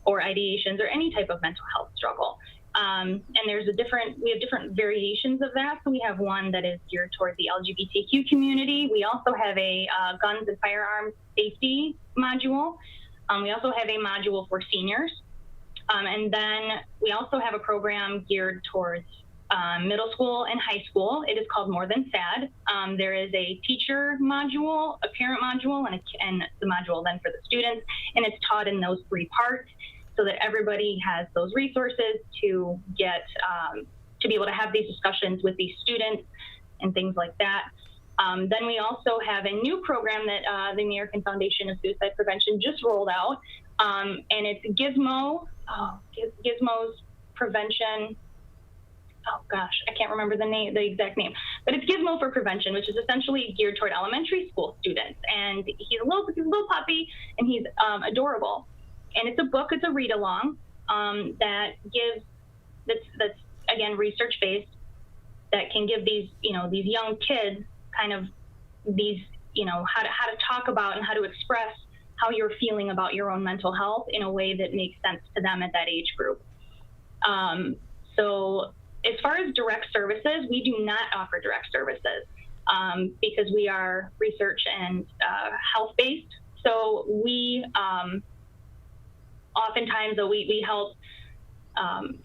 or ideations or any type of mental health struggle. And we have different variations of that. So we have one that is geared towards the LGBTQ community. We also have a guns and firearms safety module. We also have a module for seniors. And then we also have a program geared towards middle school and high school. It is called More Than Sad. There is a teacher module, a parent module, and the module then for the students. And it's taught in those 3 parts, so that everybody has those resources to get to be able to have these discussions with these students and things like that. Then we also have a new program that the American Foundation of Suicide Prevention just rolled out, and it's Gizmo's Prevention. Oh gosh, I can't remember the exact name, but it's Gizmo for Prevention, which is essentially geared toward elementary school students. And he's a little puppy, and he's adorable. And it's a book, it's a read along that's again research based, that can give these young kids kind of these how to talk about and how to express how you're feeling about your own mental health in a way that makes sense to them at that age group. So as far as direct services, we do not offer direct services because we are research and health-based. So we oftentimes we help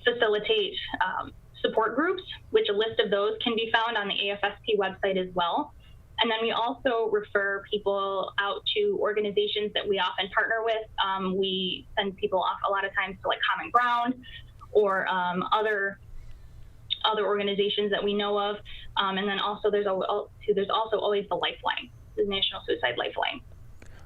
facilitate support groups, which a list of those can be found on the ASFP website as well. And then we also refer people out to organizations that we often partner with. We send people off a lot of times to like Common Ground or other organizations that we know of. And then also there's also always the Lifeline, the National Suicide Lifeline.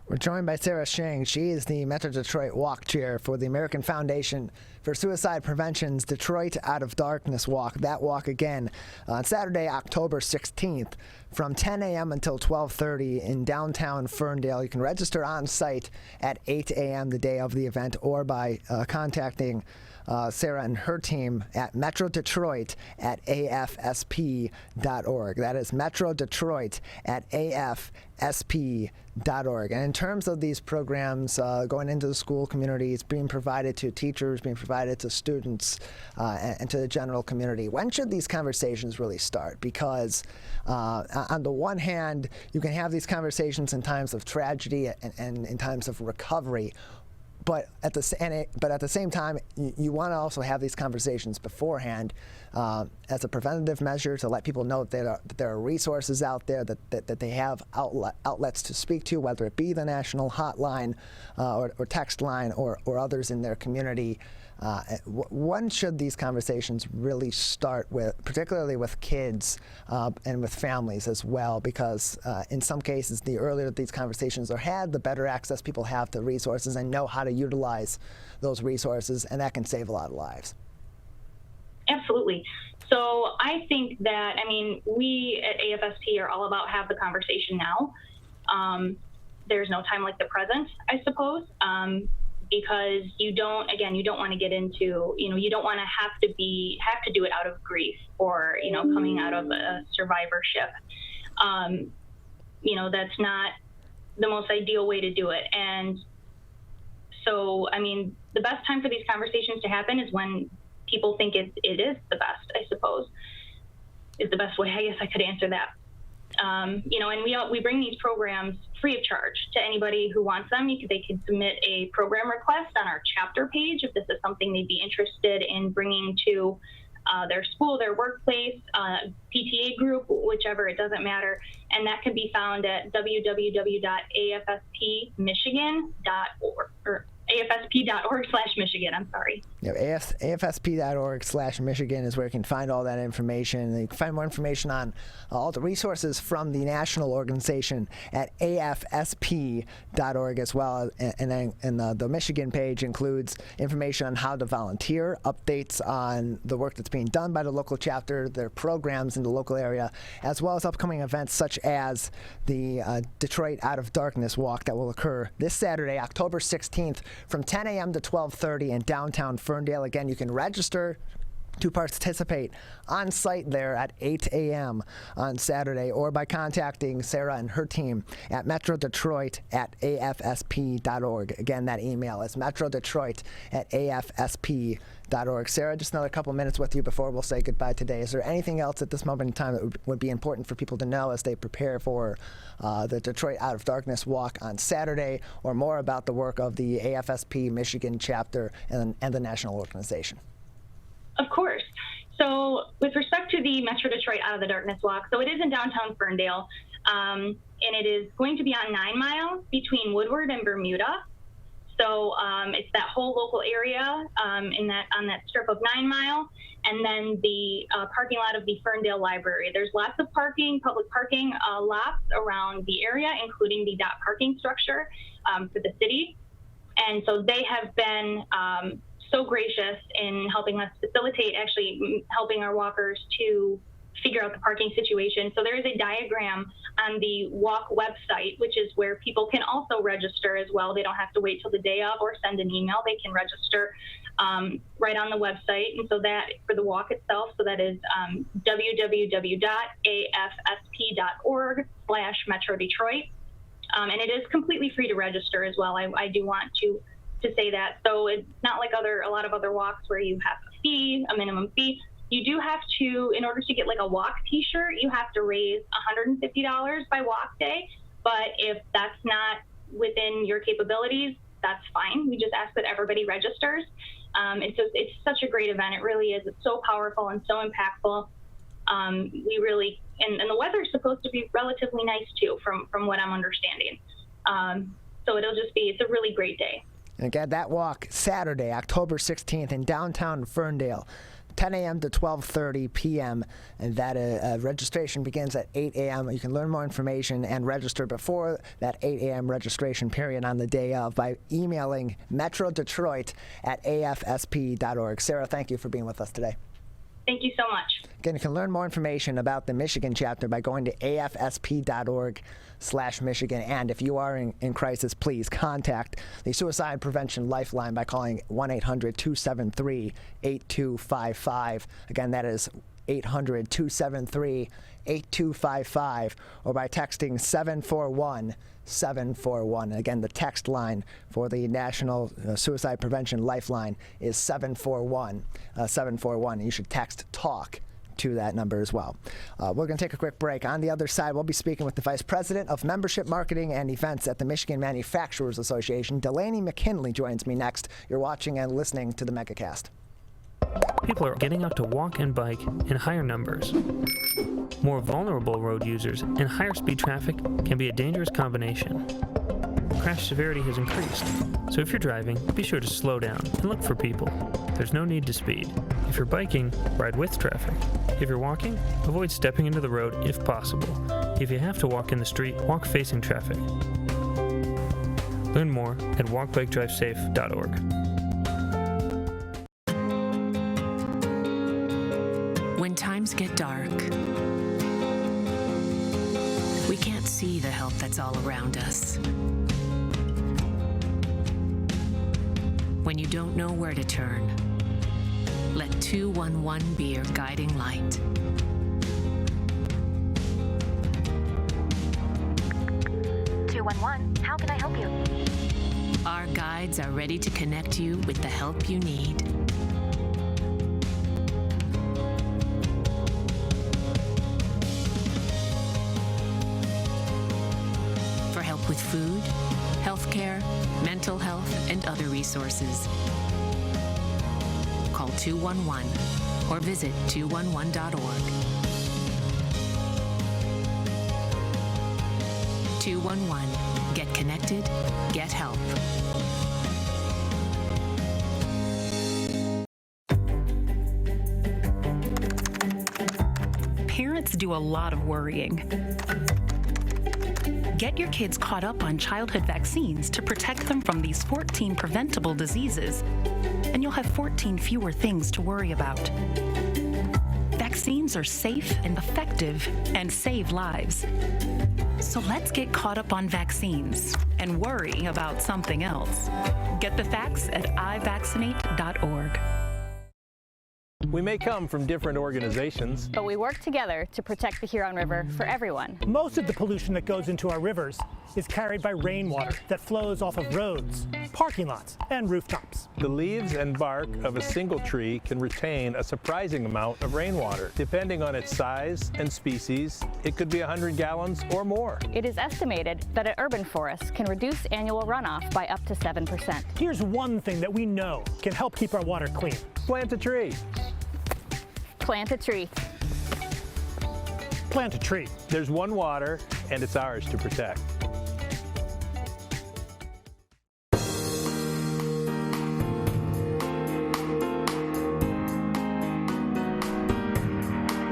We're joined by Sarah Schang. She is the Metro Detroit Walk Chair for the American Foundation for Suicide Prevention's Detroit Out of Darkness Walk. That walk again on Saturday, October 16th from 10 a.m. until 12:30 in downtown Ferndale. You can register on site at 8 a.m. the day of the event or by contacting Sarah and her team at metrodetroit@afsp.org. That is metrodetroit@afsp.org. And in terms of these programs going into the school community, it's being provided to teachers, being provided to students, and to the general community. When should these conversations really start? Because on the one hand, you can have these conversations in times of tragedy and in times of recovery. But at the same time, you want to also have these conversations beforehand as a preventative measure to let people know that there are resources out there, that they have outlets to speak to, whether it be the national hotline or text line or others in their community. When should these conversations really start with, particularly with kids and with families as well? Because in some cases, the earlier these conversations are had, the better access people have to resources and know how to utilize those resources, and that can save a lot of lives. Absolutely. So I think that, we at AFSP are all about have the conversation now. There's no time like the present, I suppose. Because you don't want to get into, you don't want to have to do it out of grief or, coming out of a survivorship. That's not the most ideal way to do it. And so, the best time for these conversations to happen is when people think it is the best, I suppose, is the best way. I guess I could answer that. And we bring these programs free of charge to anybody who wants them. They can submit a program request on our chapter page if this is something they'd be interested in bringing to their school, their workplace, PTA group, whichever, it doesn't matter. And that can be found at www.afspmichigan.org or afsp.org/Michigan. I'm sorry. Yeah, afsp.org/Michigan is where you can find all that information. And you can find more information on all the resources from the national organization at afsp.org as well. And the Michigan page includes information on how to volunteer, updates on the work that's being done by the local chapter, their programs in the local area, as well as upcoming events such as the Detroit Out of Darkness Walk that will occur this Saturday, October 16th, from 10 a.m. to 12:30 in downtown Ferndale. Again, you can register to participate on site there at 8 a.m. on Saturday or by contacting Sarah and her team at metrodetroit@afsp.org. Again, that email is metrodetroit@afsp.org. Sarah, just another couple minutes with you before we'll say goodbye today. Is there anything else at this moment in time that would be important for people to know as they prepare for the Detroit Out of Darkness Walk on Saturday, or more about the work of the AFSP Michigan chapter and the national organization? Of course. So with respect to the Metro Detroit Out of the Darkness Walk, so it is in downtown Ferndale, and it is going to be on 9 Mile between Woodward and Bermuda. So it's that whole local area on that strip of 9 Mile, and then the parking lot of the Ferndale Library. There's lots of public parking lots around the area, including the dot parking structure for the city. And so they have been so gracious in helping us facilitate, actually helping our walkers to figure out the parking situation. So there is a diagram on the walk website, which is where people can also register as well. They don't have to wait till the day of or send an email. They can register right on the website. And so that for the walk itself, so that is www.afsp.org/Metro Detroit. And it is completely free to register as well. I do want to say that. So it's not like a lot of other walks where you have a minimum fee. You do have to, in order to get like a walk t-shirt, you have to raise $150 by walk day. But if that's not within your capabilities, that's fine. We just ask that everybody registers. It's such a great event. It really is. It's so powerful and so impactful. We really, and the weather's supposed to be relatively nice too, from what I'm understanding. So it's a really great day. And again, that walk Saturday, October 16th in downtown Ferndale, 10 a.m. to 12:30 p.m. and that registration begins at 8 a.m. You can learn more information and register before that 8 a.m. registration period on the day of by emailing metrodetroit@afsp.org. Sarah, thank you for being with us today. Thank you so much. Again, you can learn more information about the Michigan chapter by going to afsp.org/Michigan. And if you are in crisis, please contact the Suicide Prevention Lifeline by calling 1-800-273-8255. Again, that is 800-273-8255, or by texting 741-741. Again, the text line for the National Suicide Prevention Lifeline is 741-741. You should text TALK to that number as well. We're going to take a quick break. On the other side, we'll be speaking with the Vice President of Membership Marketing and Events at the Michigan Manufacturers Association. Delaney McKinley joins me next. You're watching and listening to the Megacast. People are getting out to walk and bike in higher numbers. More vulnerable road users and higher speed traffic can be a dangerous combination. Crash severity has increased, so if you're driving, be sure to slow down and look for people. There's no need to speed. If you're biking, ride with traffic. If you're walking, avoid stepping into the road if possible. If you have to walk in the street, walk facing traffic. Learn more at walkbikedrivesafe.org. When times get dark, we can't see the help that's all around us. When you don't know where to turn, let 211 be your guiding light. How can I help you? Our guides are ready to connect you with the help you need. For help with food, healthcare, mental health, and other resources, call 211 or visit 211.org. 211. Get connected, get help. Parents do a lot of worrying. Get your kids caught up on childhood vaccines to protect them from these 14 preventable diseases, and you'll have 14 fewer things to worry about. Vaccines are safe and effective and save lives. So let's get caught up on vaccines and worry about something else. Get the facts at ivaccinate.org. We may come from different organizations, but we work together to protect the Huron River for everyone. Most of the pollution that goes into our rivers is carried by rainwater that flows off of roads, parking lots, and rooftops. The leaves and bark of a single tree can retain a surprising amount of rainwater. Depending on its size and species, it could be 100 gallons or more. It is estimated that an urban forest can reduce annual runoff by up to 7%. Here's one thing that we know can help keep our water clean. Plant a tree. Plant a tree. Plant a tree. There's one water, and it's ours to protect.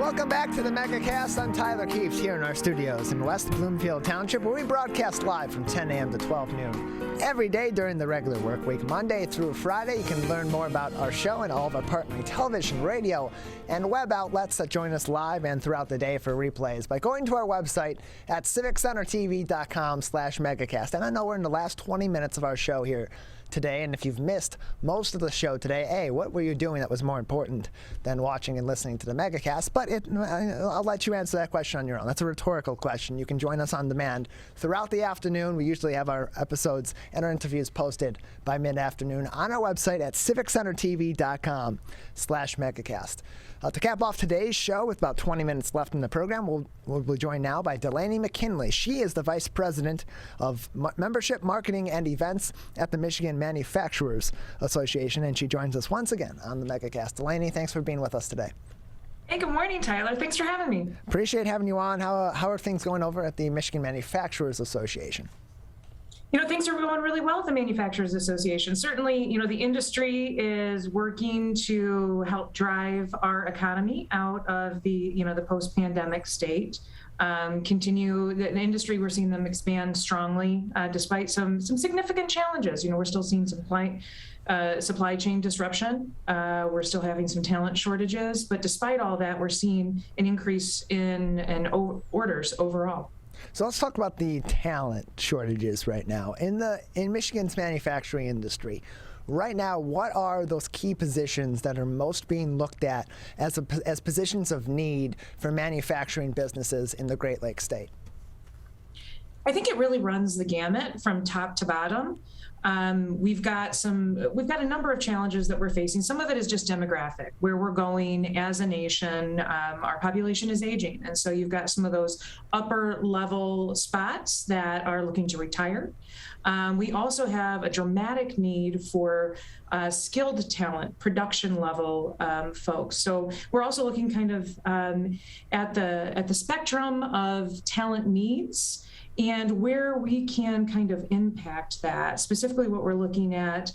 Welcome back to the Megacast. I'm Tyler Keefe here in our studios in West Bloomfield Township, where we broadcast live from 10 a.m. to 12 noon every day during the regular work week. Monday through Friday, you can learn more about our show and all of our partnering television, radio, and web outlets that join us live and throughout the day for replays by going to our website at civiccentertv.com/megacast. And I know we're in the last 20 minutes of our show here today, and if you've missed most of the show today, A, what were you doing that was more important than watching and listening to the Megacast? But I'll let you answer that question on your own. That's a rhetorical question. You can join us on demand throughout the afternoon. We usually have our episodes and our interviews posted by mid-afternoon on our website at civiccentertv.com/megacast. To cap off today's show with about 20 minutes left in the program, we'll be joined now by Delaney McKinley. She is the Vice President of Membership, Marketing, and Events at the Michigan Manufacturers Association, and she joins us once again on the Megacast. Delaney, thanks for being with us today. Hey, good morning, Tyler. Thanks for having me. Appreciate having you on. How are things going over at the Michigan Manufacturers Association? Things are going really well at the Manufacturers Association. Certainly, the industry is working to help drive our economy out of the post-pandemic state. Continue the industry, we're seeing them expand strongly despite some significant challenges. We're still seeing supply chain disruption. We're still having some talent shortages, but despite all that, we're seeing an increase in orders overall. So let's talk about the talent shortages right now in Michigan's manufacturing industry. Right now, what are those key positions that are most being looked at as positions of need for manufacturing businesses in the Great Lakes state? I think it really runs the gamut from top to bottom. We've got a number of challenges that we're facing. Some of it is just demographic, where we're going as a nation. Our population is aging, and so you've got some of those upper level spots that are looking to retire. We also have a dramatic need for skilled talent, production level folks. So we're also looking kind of at the spectrum of talent needs and where we can kind of impact that. Specifically, what we're looking at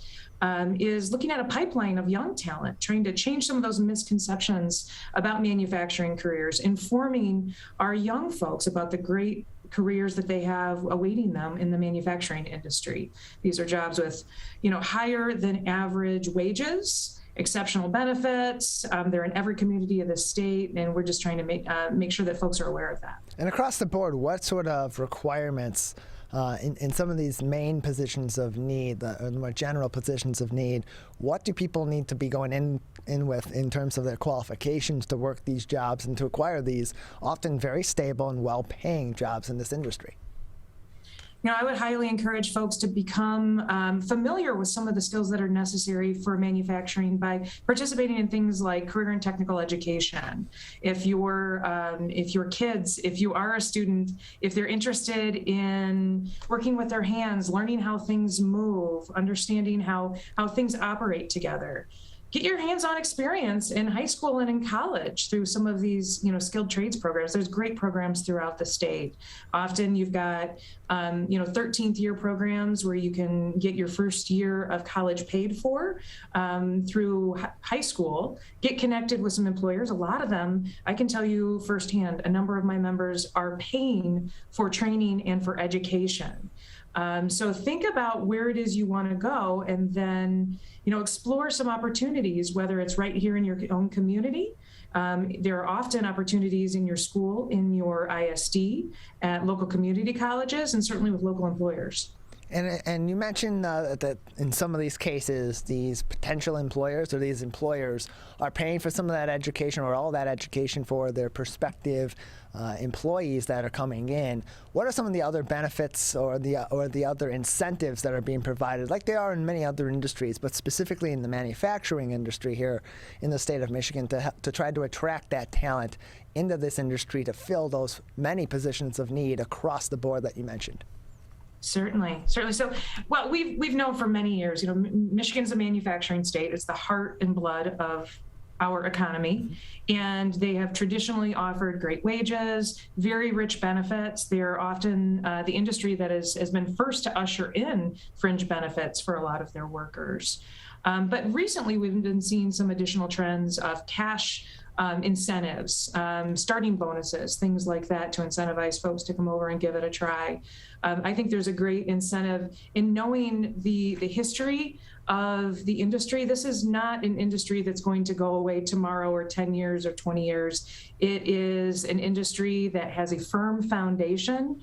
is looking at a pipeline of young talent, trying to change some of those misconceptions about manufacturing careers, informing our young folks about the great careers that they have awaiting them in the manufacturing industry. These are jobs with, higher than average wages, exceptional benefits. They're in every community of the state, and we're just trying to make sure that folks are aware of that. And across the board, what sort of requirements in some of these main positions of need, the more general positions of need, what do people need to be going in with in terms of their qualifications to work these jobs and to acquire these often very stable and well-paying jobs in this industry? I would highly encourage folks to become familiar with some of the skills that are necessary for manufacturing by participating in things like career and technical education. If your kids, if you are a student, if they're interested in working with their hands, learning how things move, understanding how things operate together, get your hands-on experience in high school and in college through some of these, skilled trades programs. There's great programs throughout the state. Often you've got, 13th year programs where you can get your first year of college paid for through high school, get connected with some employers. A lot of them, I can tell you firsthand, a number of my members are paying for training and for education. So think about where it is you want to go, and then, explore some opportunities, whether it's right here in your own community. There are often opportunities in your school, in your ISD, at local community colleges, and certainly with local employers. And you mentioned that in some of these cases, these potential employers or these employers are paying for some of that education or all that education for their prospective employees that are coming in. What are some of the other benefits or the other incentives that are being provided, like they are in many other industries, but specifically in the manufacturing industry here in the state of Michigan, to try to attract that talent into this industry to fill those many positions of need across the board that you mentioned? Certainly. So, well, we've known for many years, Michigan's a manufacturing state. It's the heart and blood of our economy, and they have traditionally offered great wages, very rich benefits. They're often the industry that has been first to usher in fringe benefits for a lot of their workers. But recently, we've been seeing some additional trends of cash incentives, starting bonuses, things like that to incentivize folks to come over and give it a try. I think there's a great incentive in knowing the history of the industry. This is not an industry that's going to go away tomorrow or 10 years or 20 years. It is an industry that has a firm foundation,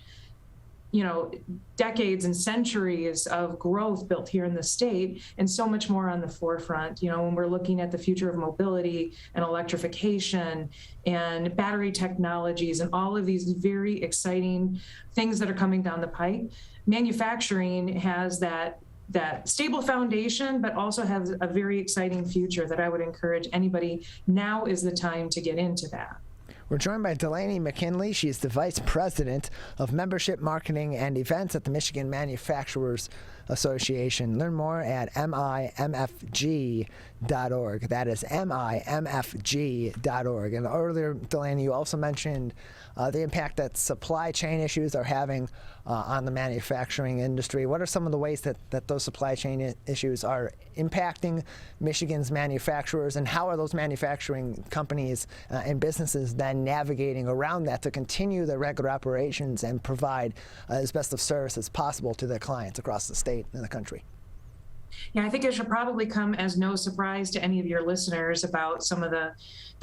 decades and centuries of growth built here in the state, and so much more on the forefront. When we're looking at the future of mobility and electrification and battery technologies and all of these very exciting things that are coming down the pike, manufacturing has that stable foundation, but also has a very exciting future that I would encourage anybody. Now is the time to get into that. We're joined by Delaney McKinley. She's the Vice President of Membership, Marketing, and Events at the Michigan Manufacturers Association. Learn more at mimfg.org. That is mimfg.org. And earlier, Delaney, you also mentioned the impact that supply chain issues are having on the manufacturing industry. What are some of the ways that those supply chain issues are impacting Michigan's manufacturers, and how are those manufacturing companies and businesses then navigating around that to continue their regular operations and provide as best of service as possible to their clients across the state and the country? Yeah, I think it should probably come as no surprise to any of your listeners about some of the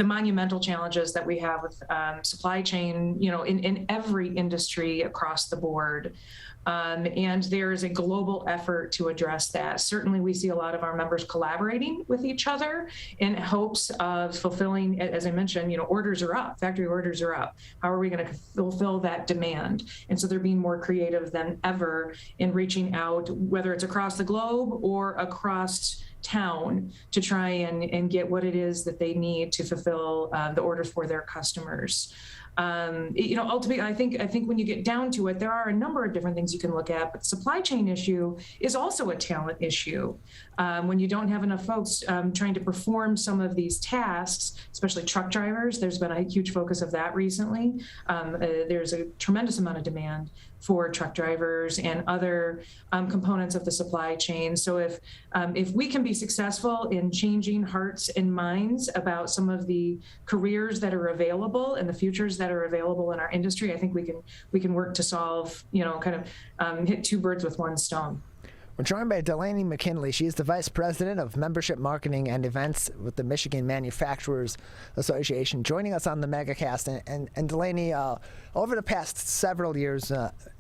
monumental challenges that we have with supply chain, in every industry across the board. And there is a global effort to address that. Certainly, we see a lot of our members collaborating with each other in hopes of fulfilling, as I mentioned, orders are up, factory orders are up. How are we going to fulfill that demand? And so they're being more creative than ever in reaching out, whether it's across the globe or across town, to try and get what it is that they need to fulfill the orders for their customers. Ultimately, I think when you get down to it, there are a number of different things you can look at, but supply chain issue is also a talent issue. When you don't have enough folks trying to perform some of these tasks, especially truck drivers, there's been a huge focus of that recently. There's a tremendous amount of demand for truck drivers and other components of the supply chain. So if we can be successful in changing hearts and minds about some of the careers that are available and the futures that are available in our industry, I think we can work to solve, hit two birds with one stone. We're joined by Delaney McKinley. She's the Vice President of Membership, Marketing, and Events with the Michigan Manufacturers Association, joining us on the Megacast. And Delaney, over the past several years,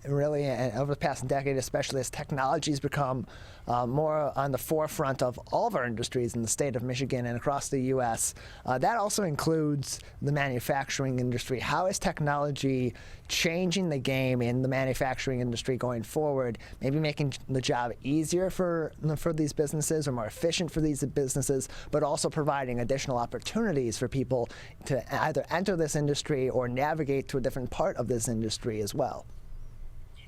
really, and over the past decade especially, as technology has become more on the forefront of all of our industries in the state of Michigan and across the U.S., that also includes the manufacturing industry. How is technology changing the game in the manufacturing industry going forward, maybe making the job easier for these businesses or more efficient for these businesses, but also providing additional opportunities for people to either enter this industry or navigate to a different part of this industry as well?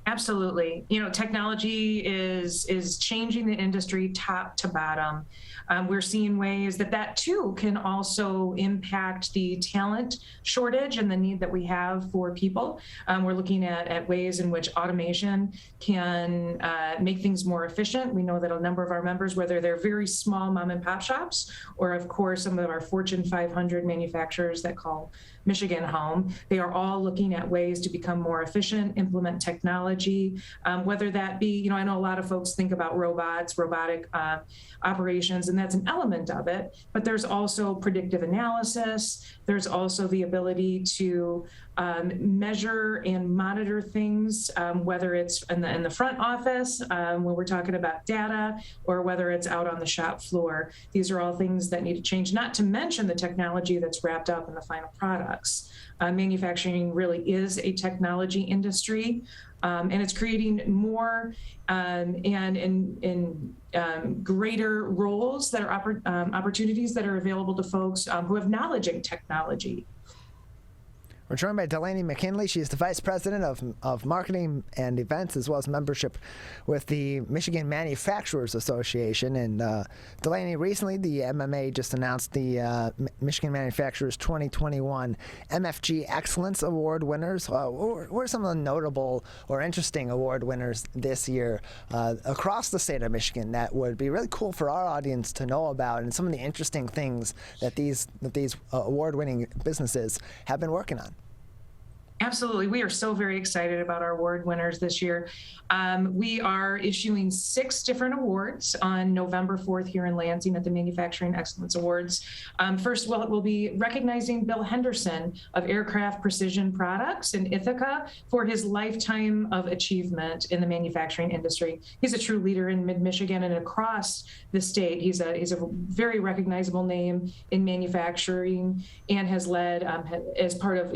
Absolutely. Technology is changing the industry top to bottom. We're seeing ways that too can also impact the talent shortage and the need that we have for people. We're looking at ways in which automation can make things more efficient. We know that a number of our members, whether they're very small mom and pop shops, or of course some of our Fortune 500 manufacturers that call Michigan home, they are all looking at ways to become more efficient, implement technology, whether that be, I know a lot of folks think about robotic operations, and that's an element of it, but there's also predictive analysis. There's also the ability to measure and monitor things, whether it's in the front office, when we're talking about data, or whether it's out on the shop floor. These are all things that need to change, not to mention the technology that's wrapped up in the final products. Manufacturing really is a technology industry, and it's creating more and greater roles that are opportunities that are available to folks who have knowledge in technology. We're joined by Delaney McKinley. She's the Vice President of Marketing and Events, as well as membership with the Michigan Manufacturers Association. And Delaney, recently the MMA just announced the Michigan Manufacturers 2021 MFG Excellence Award winners. What are some of the notable or interesting award winners this year across the state of Michigan that would be really cool for our audience to know about, and some of the interesting things that these award-winning businesses have been working on? Absolutely. We are so very excited about our award winners this year. We are issuing 6 different awards on November 4th here in Lansing at the Manufacturing Excellence Awards. First, we'll be recognizing Bill Henderson of Aircraft Precision Products in Ithaca for his lifetime of achievement in the manufacturing industry. He's a true leader in mid-Michigan and across the state. He's a very recognizable name in manufacturing and has led as part of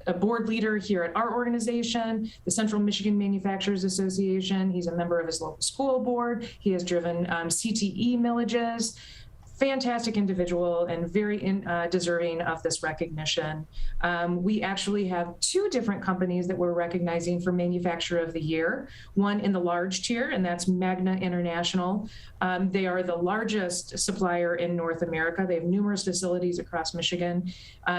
a board leader here at our organization, the Central Michigan Manufacturers Association. He's a member of his local school board. He has driven CTE millages. Fantastic individual and very deserving of this recognition. We actually have 2 different companies that we're recognizing for Manufacturer of the Year. One in the large tier, and that's Magna International. They are the largest supplier in North America. They have numerous facilities across Michigan.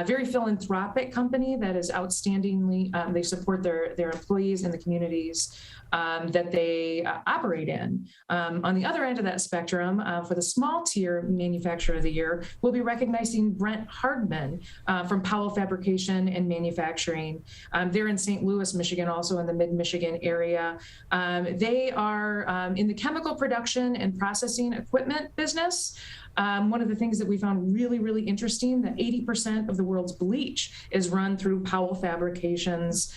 Very philanthropic company that is outstandingly, they support their employees and the communities that they operate in. On the other end of that spectrum, for the small tier Manufacturer of the Year, we'll be recognizing Brent Hardman from Powell Fabrication and Manufacturing. They're in St. Louis, Michigan, also in the mid-Michigan area. They are in the chemical production and processing equipment business. One of the things that we found really, really interesting, that 80% of the world's bleach is run through Powell Fabrication's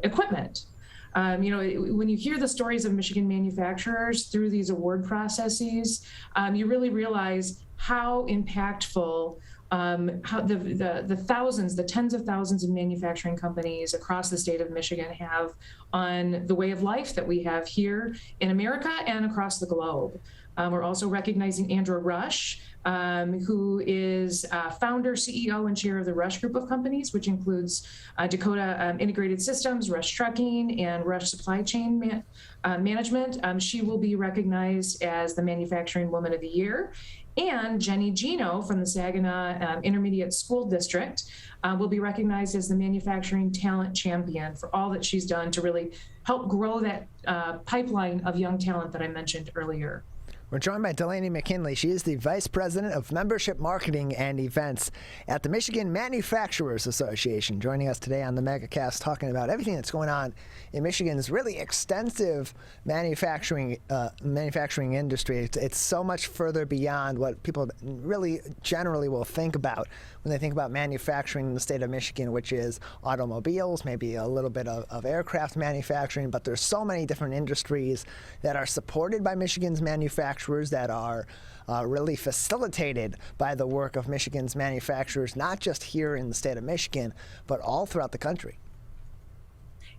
equipment. When you hear the stories of Michigan manufacturers through these award processes, you really realize how impactful how the thousands, the tens of thousands of manufacturing companies across the state of Michigan have on the way of life that we have here in America and across the globe. We're also recognizing Andrew Rush, who is founder, CEO, and chair of the Rush Group of companies, which includes Dakota Integrated Systems, Rush Trucking, and Rush Supply Chain Management. She will be recognized as the Manufacturing Woman of the Year. And Jenny Gino from the Saginaw Intermediate School District will be recognized as the Manufacturing Talent Champion for all that she's done to really help grow that pipeline of young talent that I mentioned earlier. We're joined by Delaney McKinley. She is the Vice President of Membership Marketing and Events at the Michigan Manufacturers Association, joining us today on the Megacast, talking about everything that's going on in Michigan's really extensive manufacturing industry. It's so much further beyond what people really generally will think about when they think about manufacturing in the state of Michigan, which is automobiles, maybe a little bit of aircraft manufacturing, but there's so many different industries that are supported by Michigan's manufacturers that are really facilitated by the work of Michigan's manufacturers, not just here in the state of Michigan, but all throughout the country.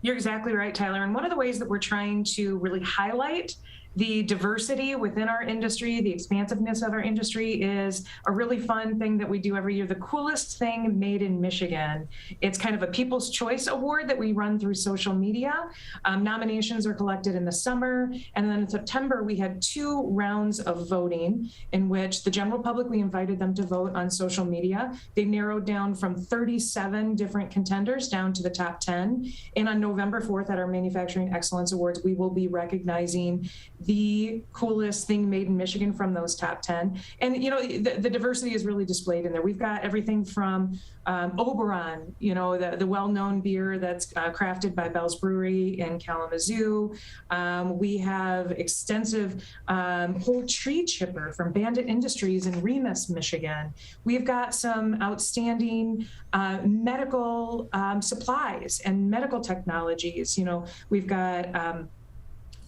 You're exactly right, Tyler. And one of the ways that we're trying to really highlight the diversity within our industry, the expansiveness of our industry, is a really fun thing that we do every year. The coolest thing made in Michigan. It's kind of a People's Choice Award that we run through social media. Nominations are collected in the summer. And then in September, we had 2 rounds of voting in which the general public, we invited them to vote on social media. They narrowed down from 37 different contenders down to the top 10. And on November 4th at our Manufacturing Excellence Awards, we will be recognizing the coolest thing made in Michigan from those top 10. And, the diversity is really displayed in there. We've got everything from Oberon, the well-known beer that's crafted by Bell's Brewery in Kalamazoo. We have extensive whole tree chipper from Bandit Industries in Remus, Michigan. We've got some outstanding medical supplies and medical technologies. We've got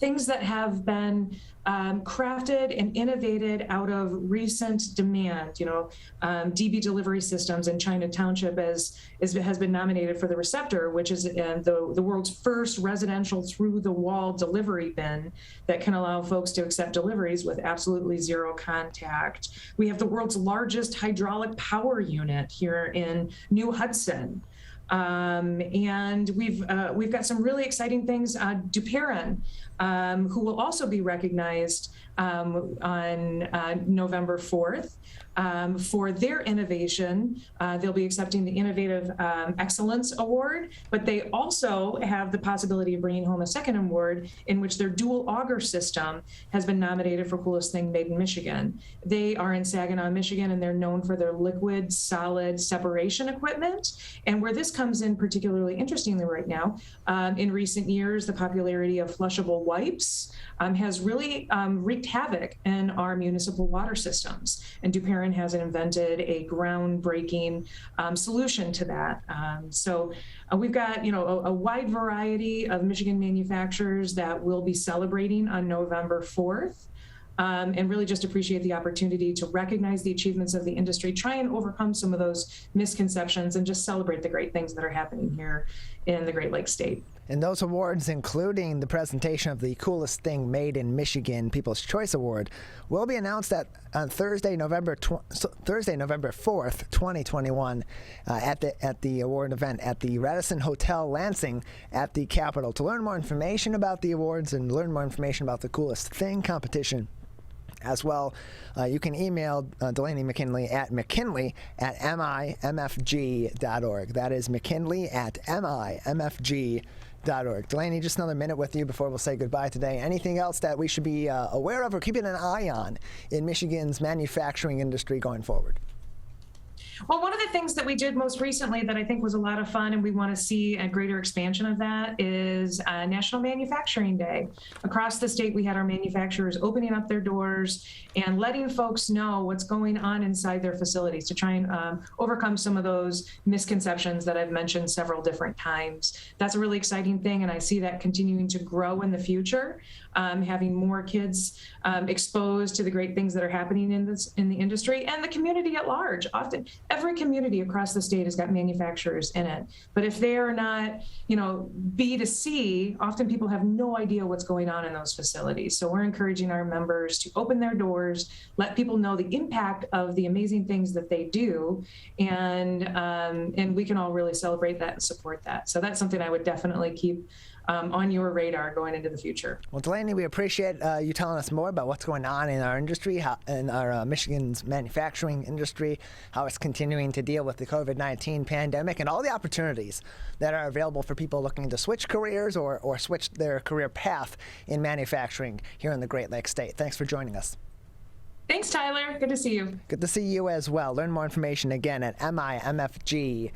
things that have been crafted and innovated out of recent demand. DB delivery systems in China Township has been nominated for the Receptor, which is the world's first residential through-the-wall delivery bin that can allow folks to accept deliveries with absolutely zero contact. We have the world's largest hydraulic power unit here in New Hudson. And we've got some really exciting things. Duperrin, who will also be recognized on November 4th for their innovation. They'll be accepting the Innovative Excellence Award, but they also have the possibility of bringing home a second award in which their dual auger system has been nominated for Coolest Thing Made in Michigan. They are in Saginaw, Michigan, and they're known for their liquid solid separation equipment. And where this comes in particularly interestingly right now, in recent years, the popularity of flushable wipes has really wreaked havoc in our municipal water systems. And Duperrin has invented a groundbreaking solution to that. So we've got, a wide variety of Michigan manufacturers that will be celebrating on November 4th. And really just appreciate the opportunity to recognize the achievements of the industry, try and overcome some of those misconceptions, and just celebrate the great things that are happening here in the Great Lakes State. And those awards, including the presentation of the Coolest Thing Made in Michigan People's Choice Award, will be announced on Thursday, November 4th, 2021, at the award event at the Radisson Hotel Lansing at the Capitol. To learn more information about the awards and learn more information about the Coolest Thing competition, as well, you can email Delaney McKinley at mckinley@mimfg.org. That is mckinley@mimfg.org. Delaney, just another minute with you before we'll say goodbye today. Anything else that we should be aware of or keeping an eye on in Michigan's manufacturing industry going forward? Well, one of the things that we did most recently that I think was a lot of fun, and we want to see a greater expansion of that, is National Manufacturing Day. Across the state, we had our manufacturers opening up their doors and letting folks know what's going on inside their facilities to try and overcome some of those misconceptions that I've mentioned several different times. That's a really exciting thing, and I see that continuing to grow in the future, having more kids exposed to the great things that are happening in the industry and the community at large. Often, every community across the state has got manufacturers in it. But if they are not, B2C, often people have no idea what's going on in those facilities. So we're encouraging our members to open their doors, let people know the impact of the amazing things that they do, and we can all really celebrate that and support that. So that's something I would definitely keep on your radar going into the future. Well, Delaney, we appreciate you telling us more about what's going on in our industry, in our Michigan's manufacturing industry, how it's continuing to deal with the COVID-19 pandemic, and all the opportunities that are available for people looking to switch careers or switch their career path in manufacturing here in the Great Lakes State. Thanks for joining us. Thanks, Tyler. Good to see you. Good to see you as well. Learn more information again at mimfg.org.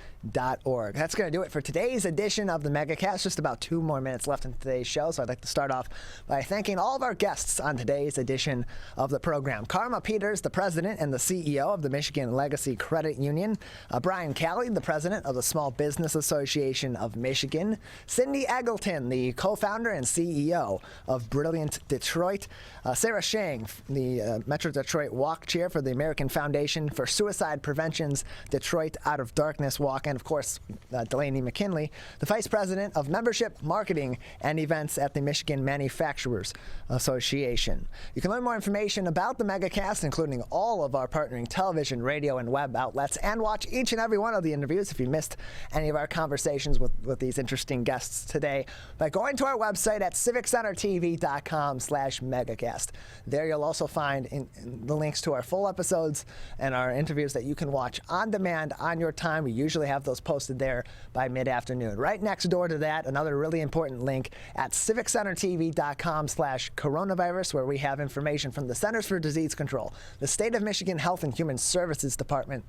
That's going to do it for today's edition of the Megacast. Just about 2 more minutes left in today's show, so I'd like to start off by thanking all of our guests on today's edition of the program. Karma Peters, the president and the CEO of the Michigan Legacy Credit Union. Brian Calley, the president of the Small Business Association of Michigan. Cindy Eggleton, the co-founder and CEO of Brilliant Detroit. Sarah Schang, the Metro Detroit Walk Chair for the American Foundation for Suicide Prevention's Detroit Out of Darkness Walk, and of course, Delaney McKinley, the Vice President of Membership, Marketing, and Events at the Michigan Manufacturers Association. You can learn more information about the Megacast, including all of our partnering television, radio, and web outlets, and watch each and every one of the interviews if you missed any of our conversations with these interesting guests today, by going to our website at civiccentertv.com/megacast. There you'll also find the links to our full episodes and our interviews that you can watch on demand on your time. We usually have those posted there by mid-afternoon. Right next door to that, another really important link at civiccentertv.com/coronavirus, where we have information from the Centers for Disease Control, the State of Michigan Health and Human Services Department,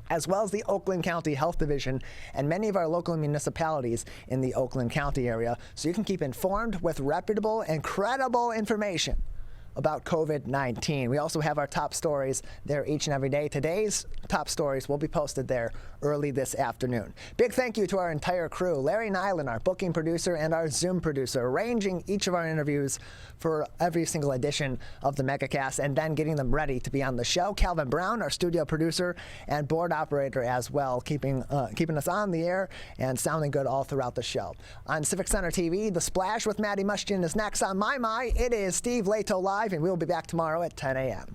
as well as the Oakland County Health Division and many of our local municipalities in the Oakland County area, so you can keep informed with reputable and credible information about COVID-19. We also have our top stories there each and every day. Today's top stories will be posted there early this afternoon. Big thank you to our entire crew, Larry Nyland, our booking producer, and our Zoom producer, arranging each of our interviews for every single edition of the Megacast and then getting them ready to be on the show. Calvin Brown, our studio producer and board operator as well, keeping us on the air and sounding good all throughout the show. On Civic Center TV, The Splash with Maddie Mushkin is next. On My, it is Steve Lato Live, and we'll be back tomorrow at 10 a.m.